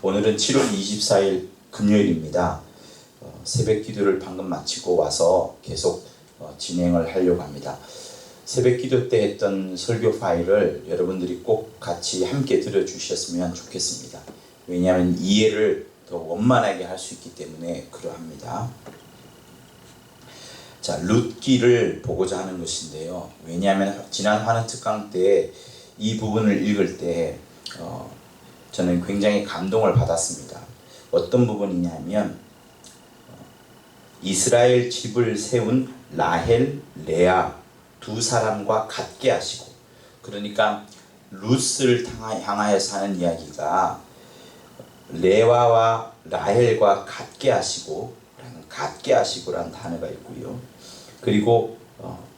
오늘은 7월 24일 금요일입니다. 새벽 기도를 방금 마치고 와서 계속 진행을 하려고 합니다. 새벽 기도 때 했던 설교 파일을 여러분들이 꼭 같이 함께 들어주셨으면 좋겠습니다. 왜냐하면 이해를 더 원만하게 할 수 있기 때문에 그러합니다. 자, 룻기를 보고자 하는 것인데요. 왜냐하면 지난 환원 특강 때 이 부분을 읽을 때 저는 굉장히 감동을 받았습니다. 어떤 부분이냐면 이스라엘 집을 세운 라헬, 레아 두 사람과 같게 하시고, 그러니까 룻을 향하여서 하는 이야기가 레아와 라헬과 같게 하시고, 같게 하시고라는 단어가 있고요. 그리고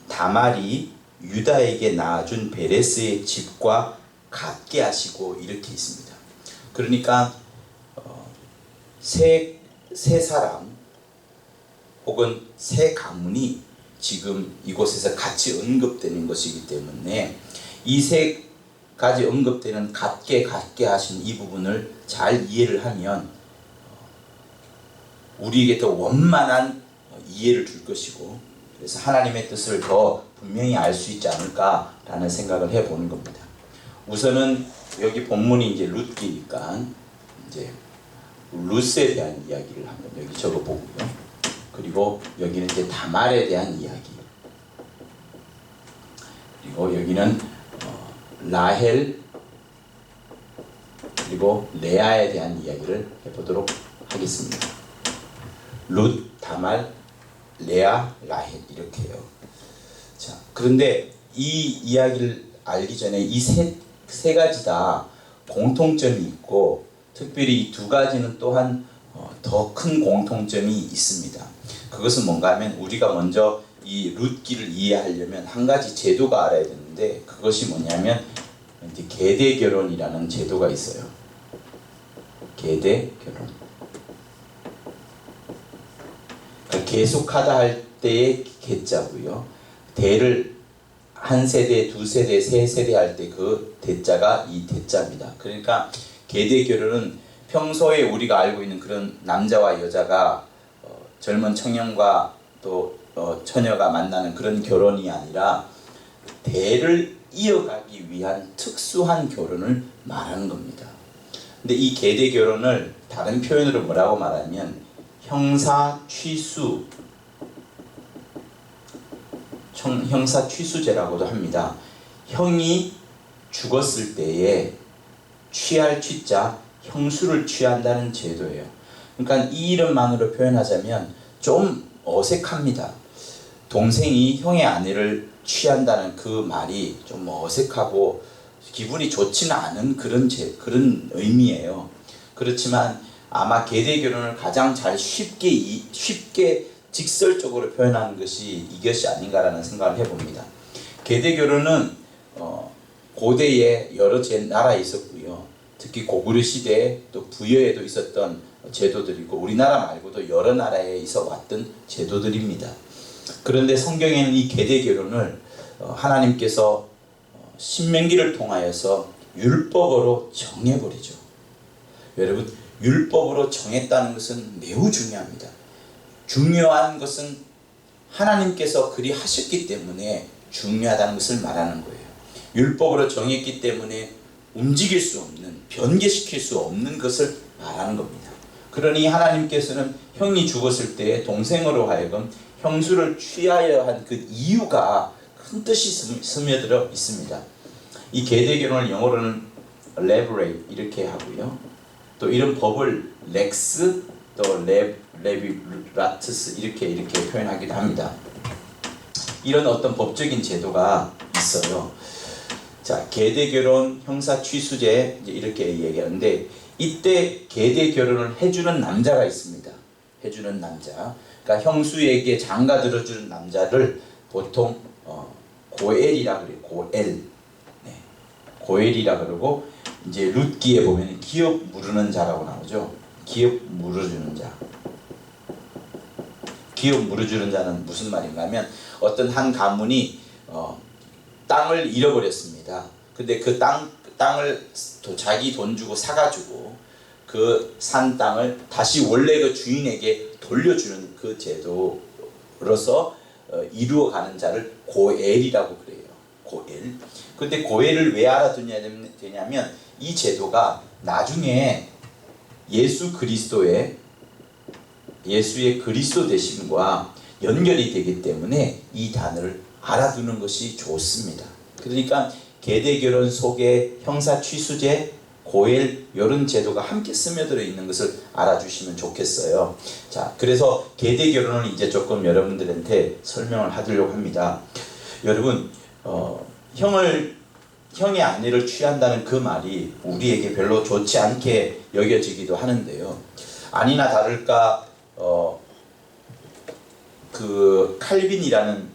다말이 유다에게 낳아준 베레스의 집과 같게 하시고 이렇게 있습니다. 그러니까 세 사람 혹은 세 가문이 지금 이곳에서 같이 언급되는 것이기 때문에 이 세 가지 언급되는 같게 하신 이 부분을 잘 이해를 하면 우리에게 더 원만한 이해를 줄 것이고, 그래서 하나님의 뜻을 더 분명히 알 수 있지 않을까라는 생각을 해보는 겁니다. 우선은 여기 본문이 이제 룻기니까 이제 룻에 대한 이야기를 한번 여기 적어보고요. 그리고 여기는 이제 다말에 대한 이야기, 그리고 여기는 라헬 그리고 레아에 대한 이야기를 해보도록 하겠습니다. 룻, 다말, 레아, 라헬 이렇게요. 자, 그런데 이 이야기를 알기 전에 이 세 가지 다 공통점이 있고, 특별히 이 두 가지는 또한 더 큰 공통점이 있습니다. 그것은 뭔가 하면 우리가 먼저 이 룻기를 이해하려면 한 가지 제도가 알아야 되는데, 그것이 뭐냐면 이제 계대 결혼이라는 제도가 있어요. 계대 결혼. 그러니까 계속하다 할 때의 계자고요. 대를 한 세대, 두 세대, 세 세대 할 때 그 대자가 이 대자입니다. 그러니까 계대 결혼은 평소에 우리가 알고 있는 그런 남자와 여자가 젊은 청년과 또 처녀가 만나는 그런 결혼이 아니라 대를 이어가기 위한 특수한 결혼을 말하는 겁니다. 근데 이 계대 결혼을 다른 표현으로 뭐라고 말하면 형사취수제라고도 합니다. 형이 죽었을 때에 취할 취자, 형수를 취한다는 제도예요. 그러니까 이 이름만으로 표현하자면 좀 어색합니다. 동생이 형의 아내를 취한다는 그 말이 좀 어색하고 기분이 좋지는 않은 그런 의미예요. 그렇지만 아마 계대 결혼을 가장 잘 쉽게 직설적으로 표현하는 것이 이것이 아닌가라는 생각을 해봅니다. 계대 결혼은 고대에 여러 나라에 있었고요. 특히 고구려 시대에 또 부여에도 있었던 제도들이고, 우리나라 말고도 여러 나라에 있어 왔던 제도들입니다. 그런데 성경에는 이 계대 결혼을 하나님께서 신명기를 통하여서 율법으로 정해버리죠. 여러분, 율법으로 정했다는 것은 매우 중요합니다. 중요한 것은 하나님께서 그리 하셨기 때문에 중요하다는 것을 말하는 거예요. 율법으로 정했기 때문에 움직일 수 없는, 변개시킬 수 없는 것을 말하는 겁니다. 그러니 하나님께서는 형이 죽었을 때 동생으로 하여금 형수를 취하여 한 그 이유가 큰 뜻이 스며들어 있습니다. 이 계대 결혼을 영어로는 levirate 이렇게 하고요. 또 이런 법을 렉스, 또 레비라트스 이렇게 표현하기도 합니다. 이런 어떤 법적인 제도가 있어요. 자, 계대 결혼, 형사 취수제 이렇게 얘기하는데, 이때 계대 결혼을 해주는 남자가 있습니다. 해주는 남자. 그러니까 형수에게 장가 들어주는 남자를 보통 고엘이라 그래요. 고엘. 네. 고엘이라 그러고, 이제 룻기에 보면 기업 무르는 자라고 나오죠. 기업 물어주는 자. 기업 물어주는 자는 무슨 말인가 하면, 어떤 한 가문이 땅을 잃어버렸습니다. 근데 그 땅을 자기 돈 주고 사가지고 그 산 땅을 다시 원래 그 주인에게 돌려주는 그 제도로서 이루어가는 자를 고엘이라고 그래요. 고엘. 근데 고엘을 왜 알아두냐 되냐면 이 제도가 나중에 예수의 그리스도 되심과 연결이 되기 때문에 이 단어를 알아두는 것이 좋습니다. 그러니까 계대결혼 속에 형사 취수제, 고엘 이런 제도가 함께 스며들어 있는 것을 알아주시면 좋겠어요. 자, 그래서 계대결혼을 이제 조금 여러분들한테 설명을 하려고 합니다. 여러분, 형의 아내를 취한다는 그 말이 우리에게 별로 좋지 않게 여겨지기도 하는데요. 아니나 다를까 그 칼빈이라는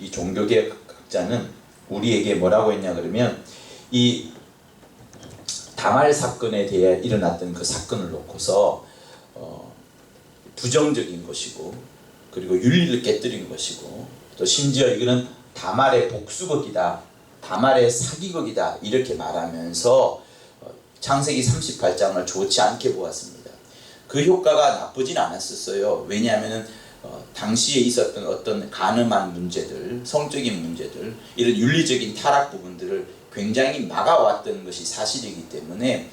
이 종교계 학자는 우리에게 뭐라고 했냐 그러면 이 다말 사건에 대해 일어났던 그 사건을 놓고서 부정적인 것이고 그리고 윤리를 깨뜨린 것이고 또 심지어 이거는 다말의 복수극이다, 다말의 사기극이다 이렇게 말하면서 창세기 38장을 좋지 않게 보았습니다. 그 효과가 나쁘진 않았었어요. 왜냐하면 당시에 있었던 어떤 간음한 문제들, 성적인 문제들, 이런 윤리적인 타락 부분들을 굉장히 막아왔던 것이 사실이기 때문에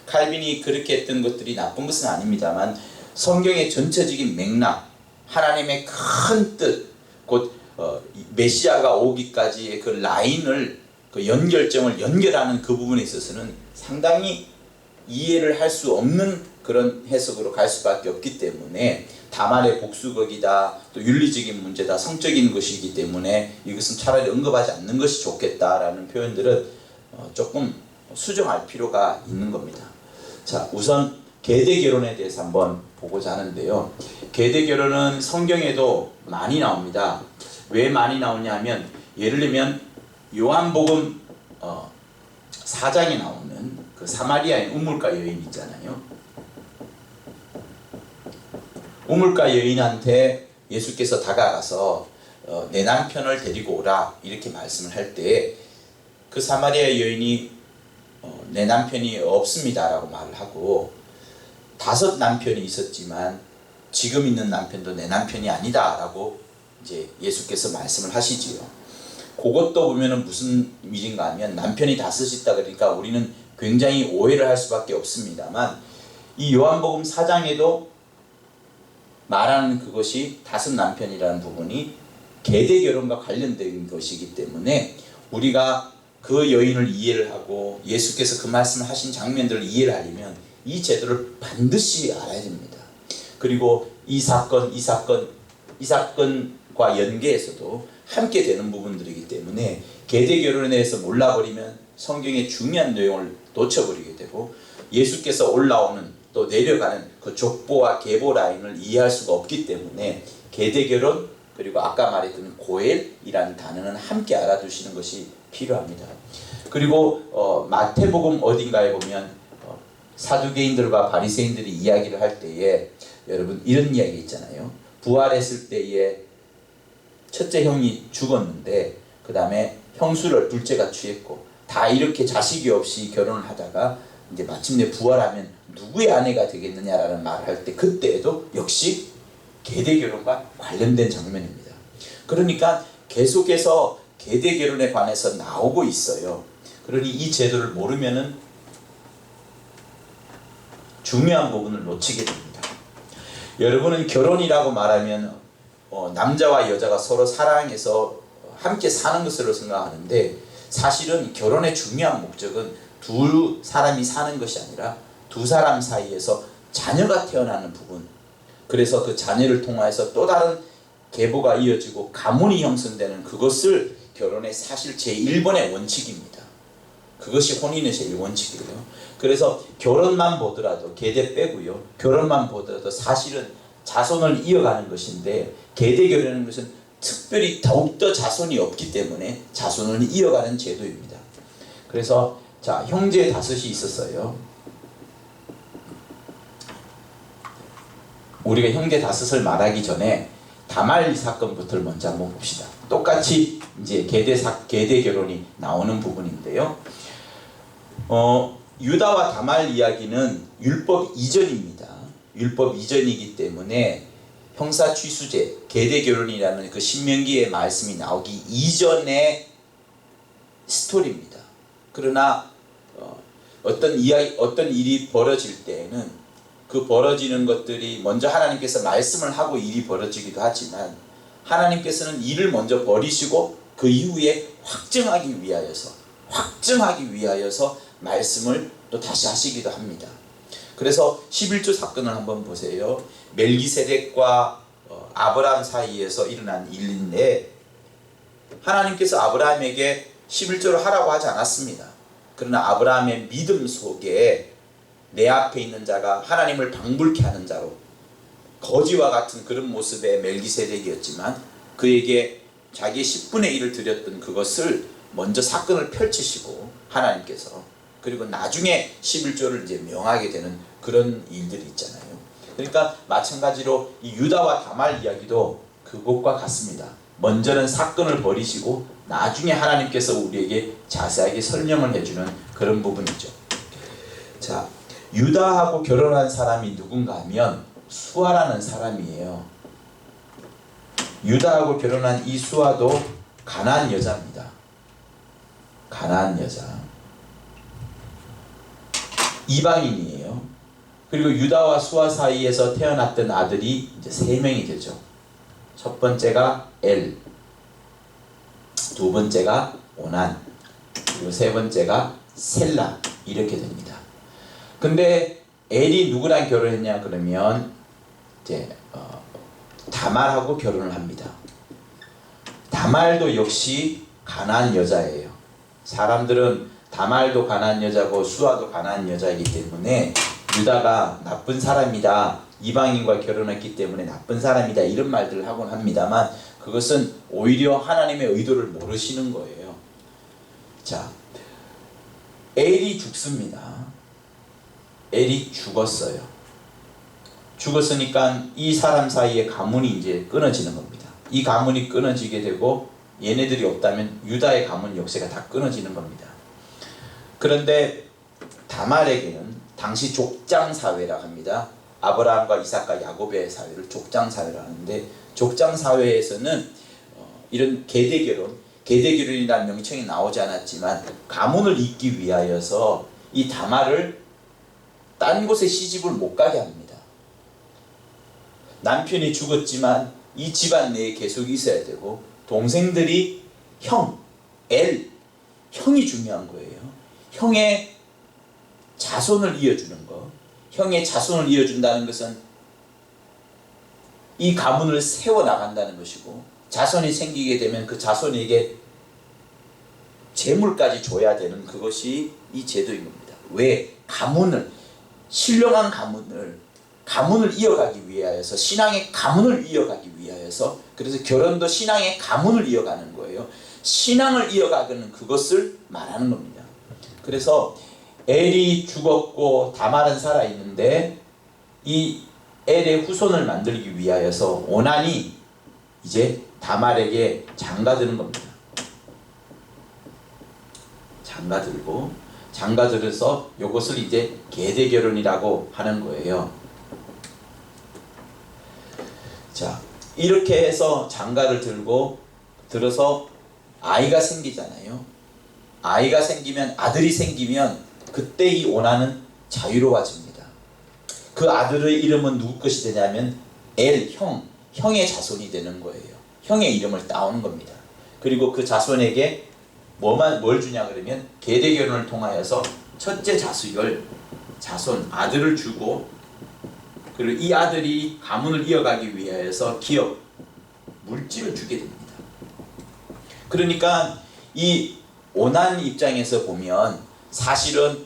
칼빈이 그렇게 했던 것들이 나쁜 것은 아닙니다만 성경의 전체적인 맥락, 하나님의 큰 뜻, 곧 메시아가 오기까지의 그 라인을, 그 연결점을 연결하는 그 부분에 있어서는 상당히 이해를 할 수 없는 그런 해석으로 갈 수밖에 없기 때문에 다말의 복수극이다, 또 윤리적인 문제다, 성적인 것이기 때문에 이것은 차라리 언급하지 않는 것이 좋겠다라는 표현들은 조금 수정할 필요가 있는 겁니다. 자, 우선 계대결혼에 대해서 한번 보고자 하는데요. 계대결혼은 성경에도 많이 나옵니다. 왜 많이 나오냐 하면 예를 들면 요한복음 4장에 나오는 그 사마리아인 우물가 여인 있잖아요. 우물가 여인한테 예수께서 다가가서 내 남편을 데리고 오라 이렇게 말씀을 할 때 그 사마리아 여인이 내 남편이 없습니다 라고 말을 하고 5 남편이 있었지만 지금 있는 남편도 내 남편이 아니다 라고 이제 예수께서 말씀을 하시지요. 그것도 보면은 무슨 일인가 하면 남편이 5 있다 그러니까 우리는 굉장히 오해를 할 수밖에 없습니다만 이 요한복음 4장에도 말하는 그것이 5 남편이라는 부분이 계대결혼과 관련된 것이기 때문에 우리가 그 여인을 이해를 하고 예수께서 그 말씀을 하신 장면들을 이해를 하려면 이 제도를 반드시 알아야 됩니다. 그리고 이 사건과 연계해서도 함께 되는 부분들이기 때문에 계대결혼에 대해서 몰라버리면 성경의 중요한 내용을 놓쳐버리게 되고 예수께서 올라오는 또 내려가는 그 족보와 계보 라인을 이해할 수가 없기 때문에 계대결혼 그리고 아까 말했던 고엘이라는 단어는 함께 알아두시는 것이 필요합니다. 그리고 마태복음 어딘가에 보면 사두개인들과 바리새인들이 이야기를 할 때에 여러분 이런 이야기 있잖아요. 부활했을 때에 첫째 형이 죽었는데 그 다음에 형수를 둘째가 취했고 다 이렇게 자식이 없이 결혼을 하다가 이제 마침내 부활하면 누구의 아내가 되겠느냐라는 말을 할 때 그때에도 역시 계대결혼과 관련된 장면입니다. 그러니까 계속해서 계대결혼에 관해서 나오고 있어요. 그러니 이 제도를 모르면은 중요한 부분을 놓치게 됩니다. 여러분은 결혼이라고 말하면 남자와 여자가 서로 사랑해서 함께 사는 것으로 생각하는데 사실은 결혼의 중요한 목적은 2 사람이 사는 것이 아니라 2 사람 사이에서 자녀가 태어나는 부분, 그래서 그 자녀를 통해서 또 다른 계보가 이어지고 가문이 형성되는 그것을 결혼의 사실 제1번의 원칙입니다. 그것이 혼인의 제1원칙이에요. 그래서 결혼만 보더라도 계대 빼고요. 결혼만 보더라도 사실은 자손을 이어가는 것인데 계대결혼하는 것은 특별히 더욱더 자손이 없기 때문에 자손을 이어가는 제도입니다. 그래서 자, 형제 5이 있었어요. 우리가 형제 5을 말하기 전에 다말 사건부터 먼저 한번 봅시다. 똑같이 이제 계대 결혼이 나오는 부분인데요. 유다와 다말 이야기는 율법 이전입니다. 율법 이전이기 때문에 형사 취수제, 계대 결혼이라는 그 신명기의 말씀이 나오기 이전의 스토리입니다. 그러나 어떤 일이 벌어질 때에는 그 벌어지는 것들이 먼저 하나님께서 말씀을 하고 일이 벌어지기도 하지만 하나님께서는 일을 먼저 버리시고 그 이후에 확증하기 위하여서 말씀을 또 다시 하시기도 합니다. 그래서 11조 사건을 한번 보세요. 멜기세덱과 아브라함 사이에서 일어난 일인데 하나님께서 아브라함에게 11조를 하라고 하지 않았습니다. 그러나 아브라함의 믿음 속에 내 앞에 있는 자가 하나님을 방불케 하는 자로 거지와 같은 그런 모습의 멜기세덱이었지만 그에게 자기의 10분의 1을 드렸던 그것을 먼저 사건을 펼치시고 하나님께서 그리고 나중에 11조를 이제 명하게 되는 그런 일들이 있잖아요. 그러니까 마찬가지로 이 유다와 다말 이야기도 그것과 같습니다. 먼저는 사건을 벌이시고 나중에 하나님께서 우리에게 자세하게 설명을 해주는 그런 부분이죠. 자, 유다하고 결혼한 사람이 누군가 하면 수아라는 사람이에요. 유다하고 결혼한 이 수아도 가나안 여자입니다. 가나안 여자. 이방인이에요. 그리고 유다와 수아 사이에서 태어났던 아들이 이제 3명이 되죠. 첫 번째가 엘, 두 번째가 오난, 그리고 세 번째가 셀라 이렇게 됩니다. 근데 엘이 누구랑 결혼했냐 그러면 이제 다말하고 결혼을 합니다. 다말도 역시 가나안 여자예요. 사람들은 다말도 가나안 여자고 수아도 가나안 여자이기 때문에 유다가 나쁜 사람이다, 이방인과 결혼했기 때문에 나쁜 사람이다 이런 말들을 하곤 합니다만 그것은 오히려 하나님의 의도를 모르시는 거예요. 자, 엘이 죽습니다. 엘이 죽었어요. 죽었으니까 이 사람 사이의 가문이 이제 끊어지는 겁니다. 이 가문이 끊어지게 되고 얘네들이 없다면 유다의 가문 역사가 다 끊어지는 겁니다. 그런데 다말에게는 당시 족장 사회라 합니다. 아브라함과 이삭과 야곱의 사회를 족장 사회라 하는데 족장 사회에서는 이런 계대결혼이라는 명칭이 나오지 않았지만 가문을 잇기 위하여서 이 다말을 딴 곳에 시집을 못 가게 합니다. 남편이 죽었지만 이 집안 내에 계속 있어야 되고 동생들이 형이 중요한 거예요. 형의 자손을 이어주는 것. 형의 자손을 이어준다는 것은 이 가문을 세워나간다는 것이고 자손이 생기게 되면 그 자손에게 재물까지 줘야 되는 그것이 이 제도인 겁니다. 왜? 신령한 가문을 이어가기 위하여서 신앙의 가문을 이어가기 위하여서 그래서 결혼도 신앙의 가문을 이어가는 거예요. 신앙을 이어가는 그것을 말하는 겁니다. 그래서 엘이 죽었고 다말은 살아있는데 이 엘의 후손을 만들기 위하여서 오난이 이제 다말에게 장가드는 겁니다. 장가들어서 이것을 이제 계대결혼이라고 하는 거예요. 자, 이렇게 해서 장가를 들어서 아이가 생기잖아요. 아이가 생기면 아들이 생기면 그때 이 오난은 자유로워집니다. 그 아들의 이름은 누구 것이 되냐면 형의 자손이 되는 거예요. 형의 이름을 따오는 겁니다. 그리고 그 자손에게 뭘 주냐 그러면 계대결혼을 통하여서 첫째 자손 아들을 주고 그리고 이 아들이 가문을 이어가기 위하여서 기업 물질을 주게 됩니다. 그러니까 이 오난 입장에서 보면 사실은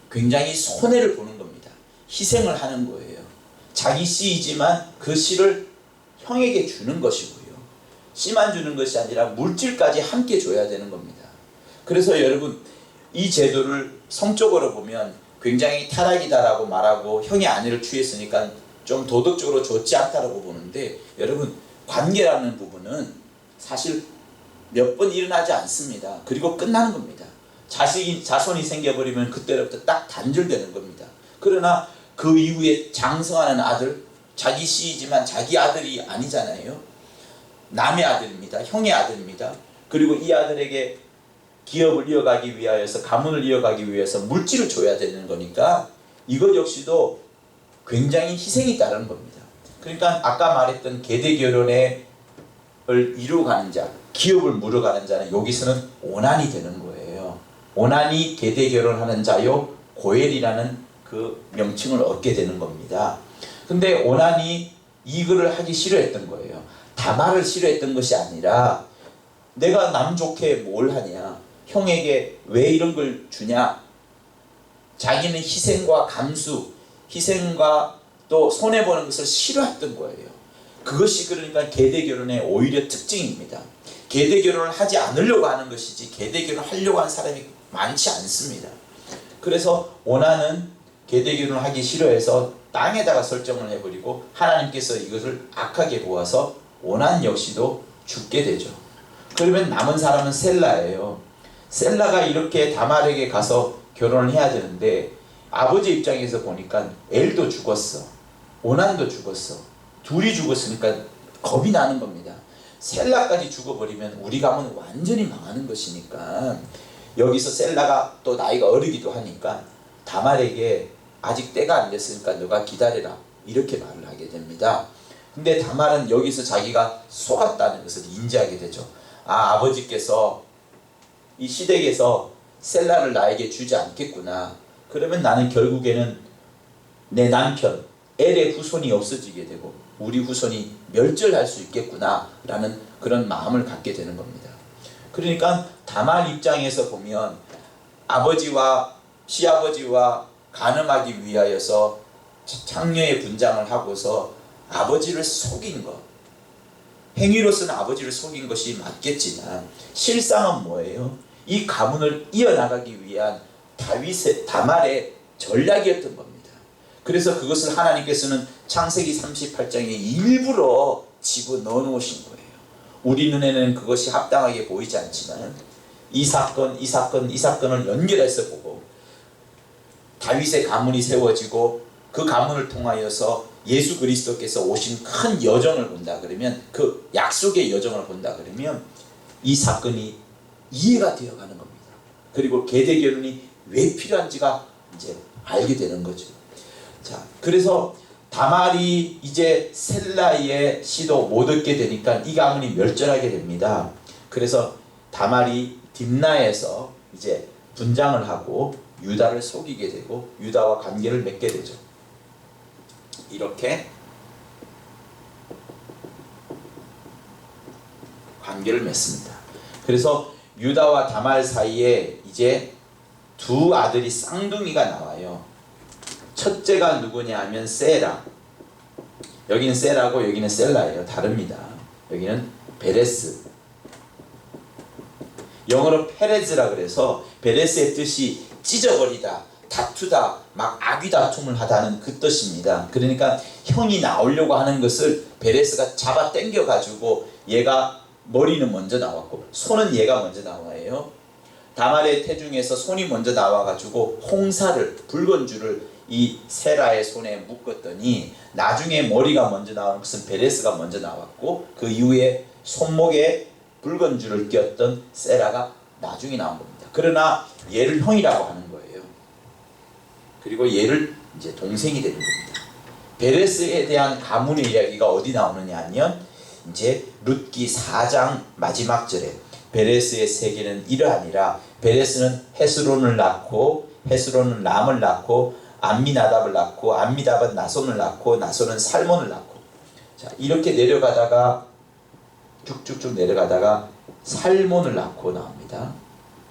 굉장히 손해를 보는 겁니다. 희생을 하는 거예요. 자기 씨이지만 그 씨를 형에게 주는 것이고요. 씨만 주는 것이 아니라 물질까지 함께 줘야 되는 겁니다. 그래서 여러분 이 제도를 성적으로 보면 굉장히 타락이다라고 말하고 형의 아내를 취했으니까 좀 도덕적으로 좋지 않다라고 보는데 여러분 관계라는 부분은 사실 몇 번 일어나지 않습니다. 그리고 끝나는 겁니다. 자손이 생겨버리면 그때부터 딱 단절되는 겁니다. 그러나 그 이후에 장성하는 아들, 자기 씨이지만 자기 아들이 아니잖아요. 남의 아들입니다. 형의 아들입니다. 그리고 이 아들에게 기업을 이어가기 위하여서, 가문을 이어가기 위해서 물질을 줘야 되는 거니까 이것 역시도 굉장히 희생이 따르는 겁니다. 그러니까 아까 말했던 계대 결혼을 이루어가는 자, 기업을 물어가는 자는 여기서는 오난이 되는 거예요. 오난이 계대 결혼하는 자요 고엘이라는 그 명칭을 얻게 되는 겁니다. 근데 오난이 이거를 하기 싫어했던 거예요. 다말을 싫어했던 것이 아니라 내가 남 좋게 뭘 하냐, 형에게 왜 이런 걸 주냐. 자기는 희생과 감수, 희생과 또 손해보는 것을 싫어했던 거예요. 그것이 그러니까 계대 결혼의 오히려 특징입니다. 계대 결혼을 하지 않으려고 하는 것이지 계대 결혼을 하려고 하는 사람이 많지 않습니다. 그래서 오난은 계대 결혼을 하기 싫어해서 땅에다가 설정을 해버리고 하나님께서 이것을 악하게 보아서 오난 역시도 죽게 되죠. 그러면 남은 사람은 셀라예요. 셀라가 이렇게 다말에게 가서 결혼을 해야 되는데 아버지 입장에서 보니까 엘도 죽었어, 오난도 죽었어. 둘이 죽었으니까 겁이 나는 겁니다. 셀라까지 죽어버리면 우리 가문 완전히 망하는 것이니까 여기서 셀라가 또 나이가 어리기도 하니까 다말에게 아직 때가 안 됐으니까 너가 기다려라 이렇게 말을 하게 됩니다. 근데 다말은 여기서 자기가 속았다는 것을 인지하게 되죠. 아, 아버지께서 이 시댁에서 셀라를 나에게 주지 않겠구나. 그러면 나는 결국에는 내 남편 엘의 후손이 없어지게 되고 우리 후손이 멸절할 수 있겠구나 라는 그런 마음을 갖게 되는 겁니다. 그러니까 다말 입장에서 보면 아버지와 시아버지와 간음하기 위하여서 창녀의 분장을 하고서 아버지를 속인 것, 행위로서는 아버지를 속인 것이 맞겠지만 실상은 뭐예요? 이 가문을 이어나가기 위한 다말의 전략이었던 겁니다. 그래서 그것을 하나님께서는 창세기 38장에 일부러 집어넣어 놓으신 거예요. 우리 눈에는 그것이 합당하게 보이지 않지만 이 사건을 연결해서 보고 다윗의 가문이 세워지고 그 가문을 통하여서 예수 그리스도께서 오신 큰 여정을 본다 그러면, 그 약속의 여정을 본다 그러면 이 사건이 이해가 되어가는 겁니다. 그리고 계대 결혼이 왜 필요한지가 이제 알게 되는 거죠. 자, 그래서 다말이 이제 셀라의 씨도 못 얻게 되니까 이 가문이 멸절하게 됩니다. 그래서 다말이 딥나에서 이제 분장을 하고 유다를 속이게 되고 유다와 관계를 맺게 되죠. 이렇게 관계를 맺습니다. 그래서 유다와 다말 사이에 이제 두 아들이 쌍둥이가 나와요. 첫째가 누구냐 하면 세라. 여기는 세라고 여기는 셀라예요. 다릅니다. 여기는 베레스. 영어로 페레즈라 그래서 베레스의 뜻이 찢어버리다, 다투다, 막 악의 다툼을 하다는 그 뜻입니다. 그러니까 형이 나오려고 하는 것을 베레스가 잡아 당겨 가지고 얘가 머리는 먼저 나왔고 손은 얘가 먼저 나와요. 다말의 태중에서 손이 먼저 나와 가지고 홍사를, 붉은 줄을 이 세라의 손에 묶었더니 나중에 머리가 먼저 나온 것은 베레스가 먼저 나왔고 그 이후에 손목에 붉은 줄을 꼈던 세라가 나중에 나온 겁니다. 그러나 얘를 형이라고 하는 거예요. 그리고 얘를 이제 동생이 되는 겁니다. 베레스에 대한 가문의 이야기가 어디 나오느냐 하면 이제 룻기 4장 마지막 절에 베레스의 세계는 이러하니라. 베레스는 헤스론을 낳고 헤스론은 람을 낳고 암미나답을 낳고 암미답은 나손을 낳고 나손은 살몬을 낳고, 자 이렇게 내려가다가 쭉쭉쭉 내려가다가 살몬을 낳고 나옵니다.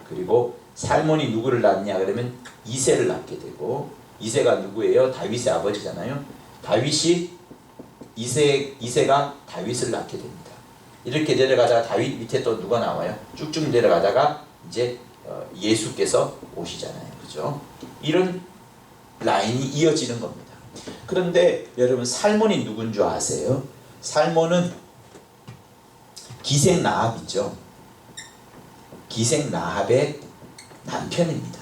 그리고 살몬이 누구를 낳냐 그러면 이새를 낳게 되고, 이새가 누구예요? 다윗의 아버지잖아요. 다윗이 이새가 다윗을 낳게 됩니다. 이렇게 내려가다가 다윗 밑에 또 누가 나와요? 쭉쭉 내려가다가 이제 예수께서 오시잖아요. 그죠? 이런 라인이 이어지는 겁니다. 그런데 여러분 살몬이 누군 줄 아세요? 살몬은 기생 라합이죠. 기생 라합의 남편입니다.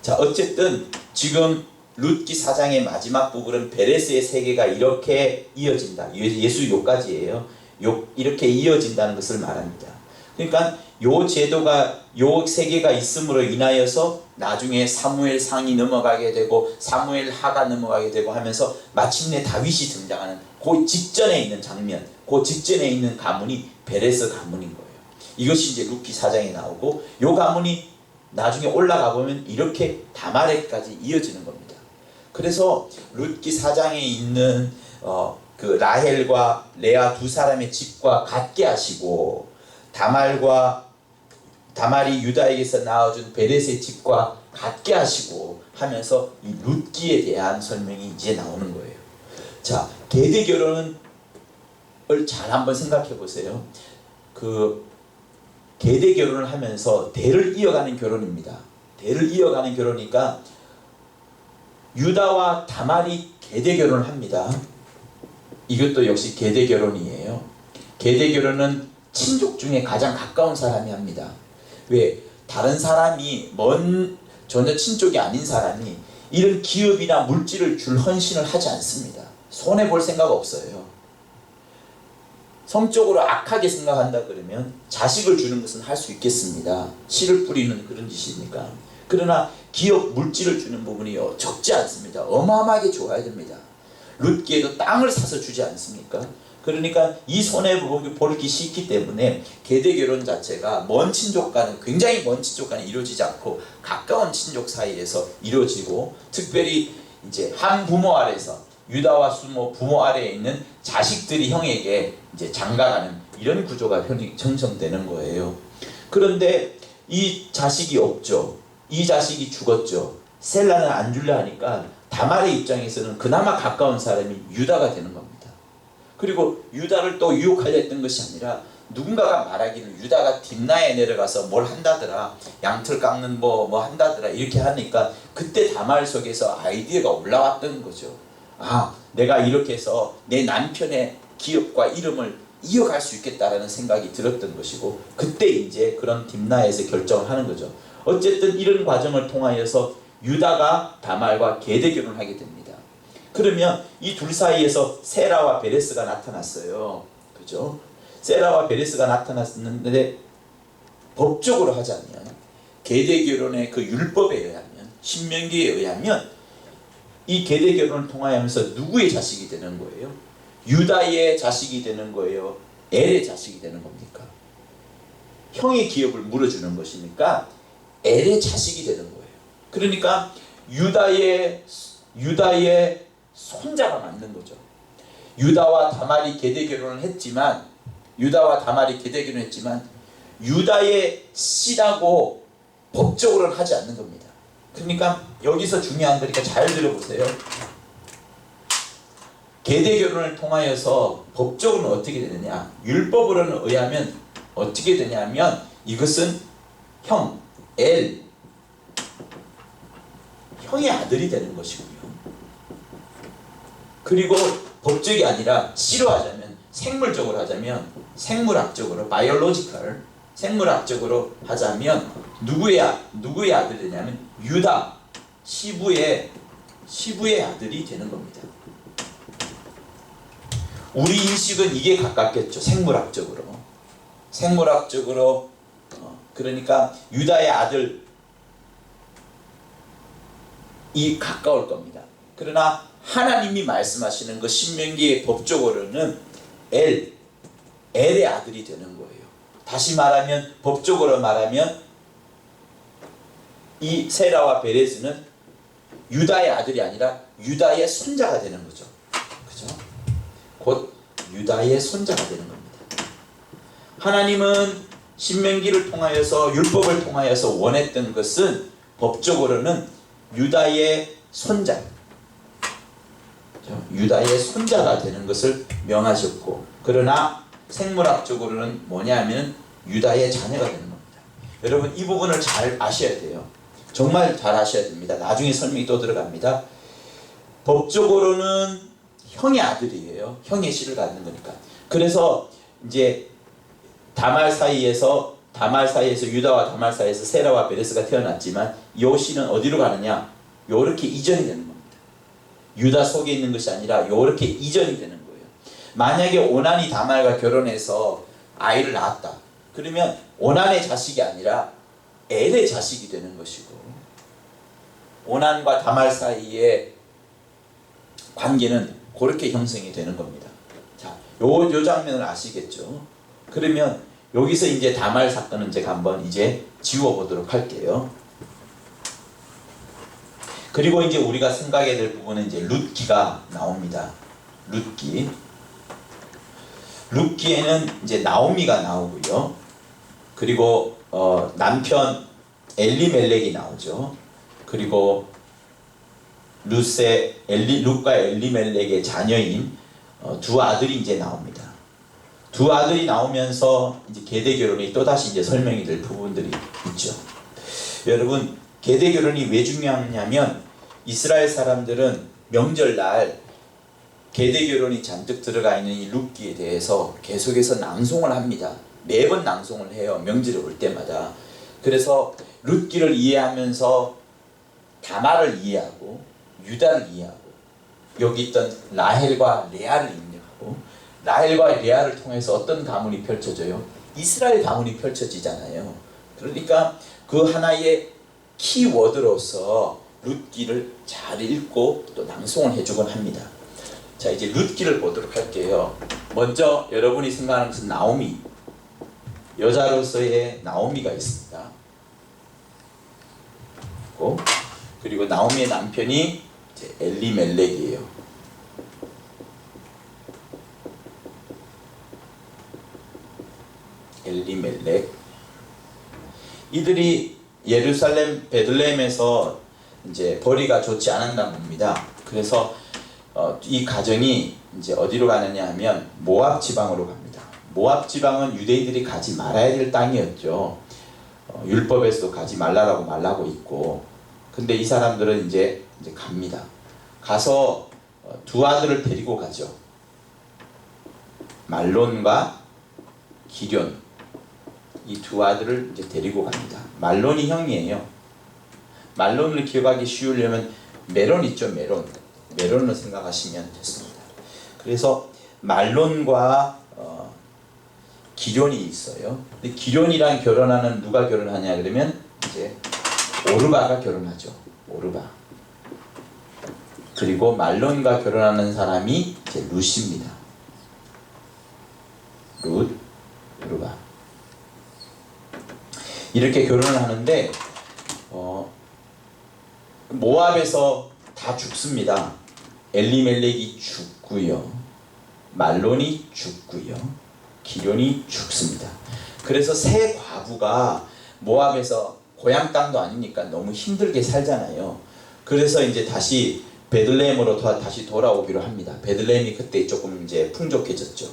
자, 어쨌든 지금 룻기 4장의 마지막 부분은 베레스의 세계가 이렇게 이어진다. 예수 요까지예요. 이렇게 이어진다는 것을 말합니다. 그러니까 요 제도가, 요 세계가 있음으로 인하여서 나중에 사무엘 상이 넘어가게 되고 사무엘 하가 넘어가게 되고 하면서 마침내 다윗이 등장하는 그 직전에 있는 장면, 그 직전에 있는 가문이 베레스 가문인 거예요. 이것이 이제 룻기 4장에 나오고, 요 가문이 나중에 올라가 보면 이렇게 다말에까지 이어지는 겁니다. 그래서 룻기 4장에 있는 그 라헬과 레아 두 사람의 집과 같게 하시고, 다말이 유다에게서 낳아준 베렛의 집과 같게 하시고 하면서 이 룻기에 대한 설명이 이제 나오는 거예요. 자, 계대 결혼을 잘 한번 생각해 보세요. 그 계대 결혼을 하면서 대를 이어가는 결혼입니다. 대를 이어가는 결혼이니까 유다와 다말이 계대 결혼을 합니다. 이것도 역시 계대 결혼이에요. 계대 결혼은 친족 중에 가장 가까운 사람이 합니다. 왜? 다른 사람이 전혀 친족이 아닌 사람이 이런 기업이나 물질을 줄 헌신을 하지 않습니다. 손해볼 생각 없어요. 성적으로 악하게 생각한다 그러면 자식을 주는 것은 할 수 있겠습니다. 씨를 뿌리는 그런 짓이니까. 그러나 기업 물질을 주는 부분이 적지 않습니다. 어마어마하게 좋아야 됩니다. 룻기에도 땅을 사서 주지 않습니까? 그러니까 이 손해보기 싫기 때문에 계대 결혼 자체가 먼 친족과는, 굉장히 먼 친족과는 이루어지지 않고 가까운 친족 사이에서 이루어지고, 특별히 이제 한 부모 아래서 유다와 부모 아래에 있는 자식들이 형에게 이제 장가가는 이런 구조가 형성되는 거예요. 그런데 이 자식이 없죠. 이 자식이 죽었죠. 셀라는 안 줄려 하니까 다말의 입장에서는 그나마 가까운 사람이 유다가 되는 겁니다. 그리고 유다를 또 유혹하려 했던 것이 아니라, 누군가가 말하기를 유다가 딥나에 내려가서 뭘 한다더라, 양털 깎는 뭐 한다더라 이렇게 하니까 그때 다말 속에서 아이디어가 올라왔던 거죠. 아, 내가 이렇게 해서 내 남편의 기업과 이름을 이어갈 수 있겠다라는 생각이 들었던 것이고, 그때 이제 그런 딥나에서 결정을 하는 거죠. 어쨌든 이런 과정을 통하여서 유다가 다말과 계대 결혼을 하게 됩니다. 그러면 이 둘 사이에서 세라와 베레스가 나타났어요. 그죠? 세라와 베레스가 나타났는데, 법적으로 하자면 계대 결혼의 그 율법에 의하면, 신명기에 의하면 이 계대 결혼을 통하여서 누구의 자식이 되는 거예요? 유다의 자식이 되는 거예요? 엘의 자식이 되는 겁니까? 형의 기업을 물어주는 것이니까 엘의 자식이 되는 거예요. 그러니까 유다의 손자가 맞는 거죠. 유다와 다말이 계대 결혼을 했지만, 유다의 씨라고 법적으로는 하지 않는 겁니다. 그러니까 여기서 중요한 거니까 잘 들어보세요. 계대 결혼을 통하여서 법적으로는 어떻게 되느냐? 율법으로는 의하면 어떻게 되냐면, 이것은 형의 아들이 되는 것이고요. 그리고 법적이 아니라 씨로 하자면, 생물적으로 하자면, 생물학적으로 하자면 누구의 아들이 되냐면 유다 시부의 아들이 되는 겁니다. 우리 인식은 이게 가깝겠죠. 생물학적으로 그러니까 유다의 아들이 가까울 겁니다. 그러나 하나님이 말씀하시는 그 신명기의 법적으로는 엘의 아들이 되는 거예요. 다시 말하면, 법적으로 말하면 이 세라와 베레스는 유다의 아들이 아니라 유다의 손자가 되는 거죠. 그죠? 곧 유다의 손자가 되는 겁니다. 하나님은 신명기를 통하여서, 율법을 통하여서 원했던 것은 법적으로는 유다의 손자가 되는 것을 명하셨고, 그러나 생물학적으로는 뭐냐면 유다의 자녀가 되는 겁니다. 여러분, 이 부분을 잘 아셔야 돼요. 정말 잘 아셔야 됩니다. 나중에 설명이 또 들어갑니다. 법적으로는 형의 아들이에요. 형의 씨를 갖는 거니까. 그래서 이제 다말 사이에서 다말 사이에서 유다와 다말 사이에서 세라와 베레스가 태어났지만 요시는 어디로 가느냐? 요렇게 이전이 되는 겁니다. 유다 속에 있는 것이 아니라 요렇게 이전이 되는 거예요. 만약에 오난이 다말과 결혼해서 아이를 낳았다. 그러면 오난의 자식이 아니라 엘의 자식이 되는 것이고, 오난과 다말 사이의 관계는 그렇게 형성이 되는 겁니다. 자, 요 장면을 아시겠죠? 그러면 여기서 이제 다말 사건은 제가 한번 이제 지워보도록 할게요. 그리고 이제 우리가 생각해야 될 부분은 이제 룻기가 나옵니다. 룻기에는 이제 나오미가 나오고요. 그리고 남편 엘리멜렉이 나오죠. 그리고 룻과 엘리멜렉의 자녀인 두 아들이 이제 나옵니다. 두 아들이 나오면서 이제 계대 결혼이 또다시 이제 설명이 될 부분들이 있죠. 여러분, 계대 결혼이 왜 중요하냐면 이스라엘 사람들은 명절날 계대 결혼이 잔뜩 들어가 있는 이 룻기에 대해서 계속해서 낭송을 합니다. 매번 낭송을 해요. 명절이 올 때마다. 그래서 룻기를 이해하면서 다말을 이해하고 유다를 이해하고 여기 있던 라헬과 레아를 입력하고, 라헬과 레아를 통해서 어떤 가문이 펼쳐져요? 이스라엘 가문이 펼쳐지잖아요. 그러니까 그 하나의 키워드로서 룻기를 잘 읽고 또 낭송을 해주곤 합니다. 자, 이제 룻기를 보도록 할게요. 먼저 여러분이 생각하는 것은 나오미, 여자로서의 나오미가 있습니다. 그리고 나오미의 남편이 이제 엘리멜렉이에요. 엘리멜렉. 이들이 예루살렘 베들레헴에서 이제 벌이가 좋지 않았나 봅니다. 그래서 이 가정이 이제 어디로 가느냐 하면 모압 지방으로 갑니다. 모압 지방은 유대인들이 가지 말아야 될 땅이었죠. 율법에서도 가지 말라라고 말하고 있고, 근데 이 사람들은 이제 갑니다. 가서 두 아들을 데리고 가죠. 말론과 기럨, 이 두 아들을 이제 데리고 갑니다. 말론이 형이에요. 말론을 기억하기 쉬우려면 메론 있죠, 메론을 생각하시면 됐습니다. 그래서 말론과 기럨이 있어요. 근데 기럨이랑 결혼하는 누가 결혼하냐 그러면 이제 오르바가 결혼하죠. 오르바. 그리고 말론과 결혼하는 사람이 이제 룻입니다. 오르바. 이렇게 결혼을 하는데 모압에서 다 죽습니다. 엘리멜렉이 죽고요, 말론이 죽고요, 기럨이 죽습니다. 그래서 세 과부가 모압에서 고향 땅도 아니니까 너무 힘들게 살잖아요. 그래서 이제 다시 베들레헴으로 다시 돌아오기로 합니다. 베들레헴이 그때 조금 이제 풍족해졌죠.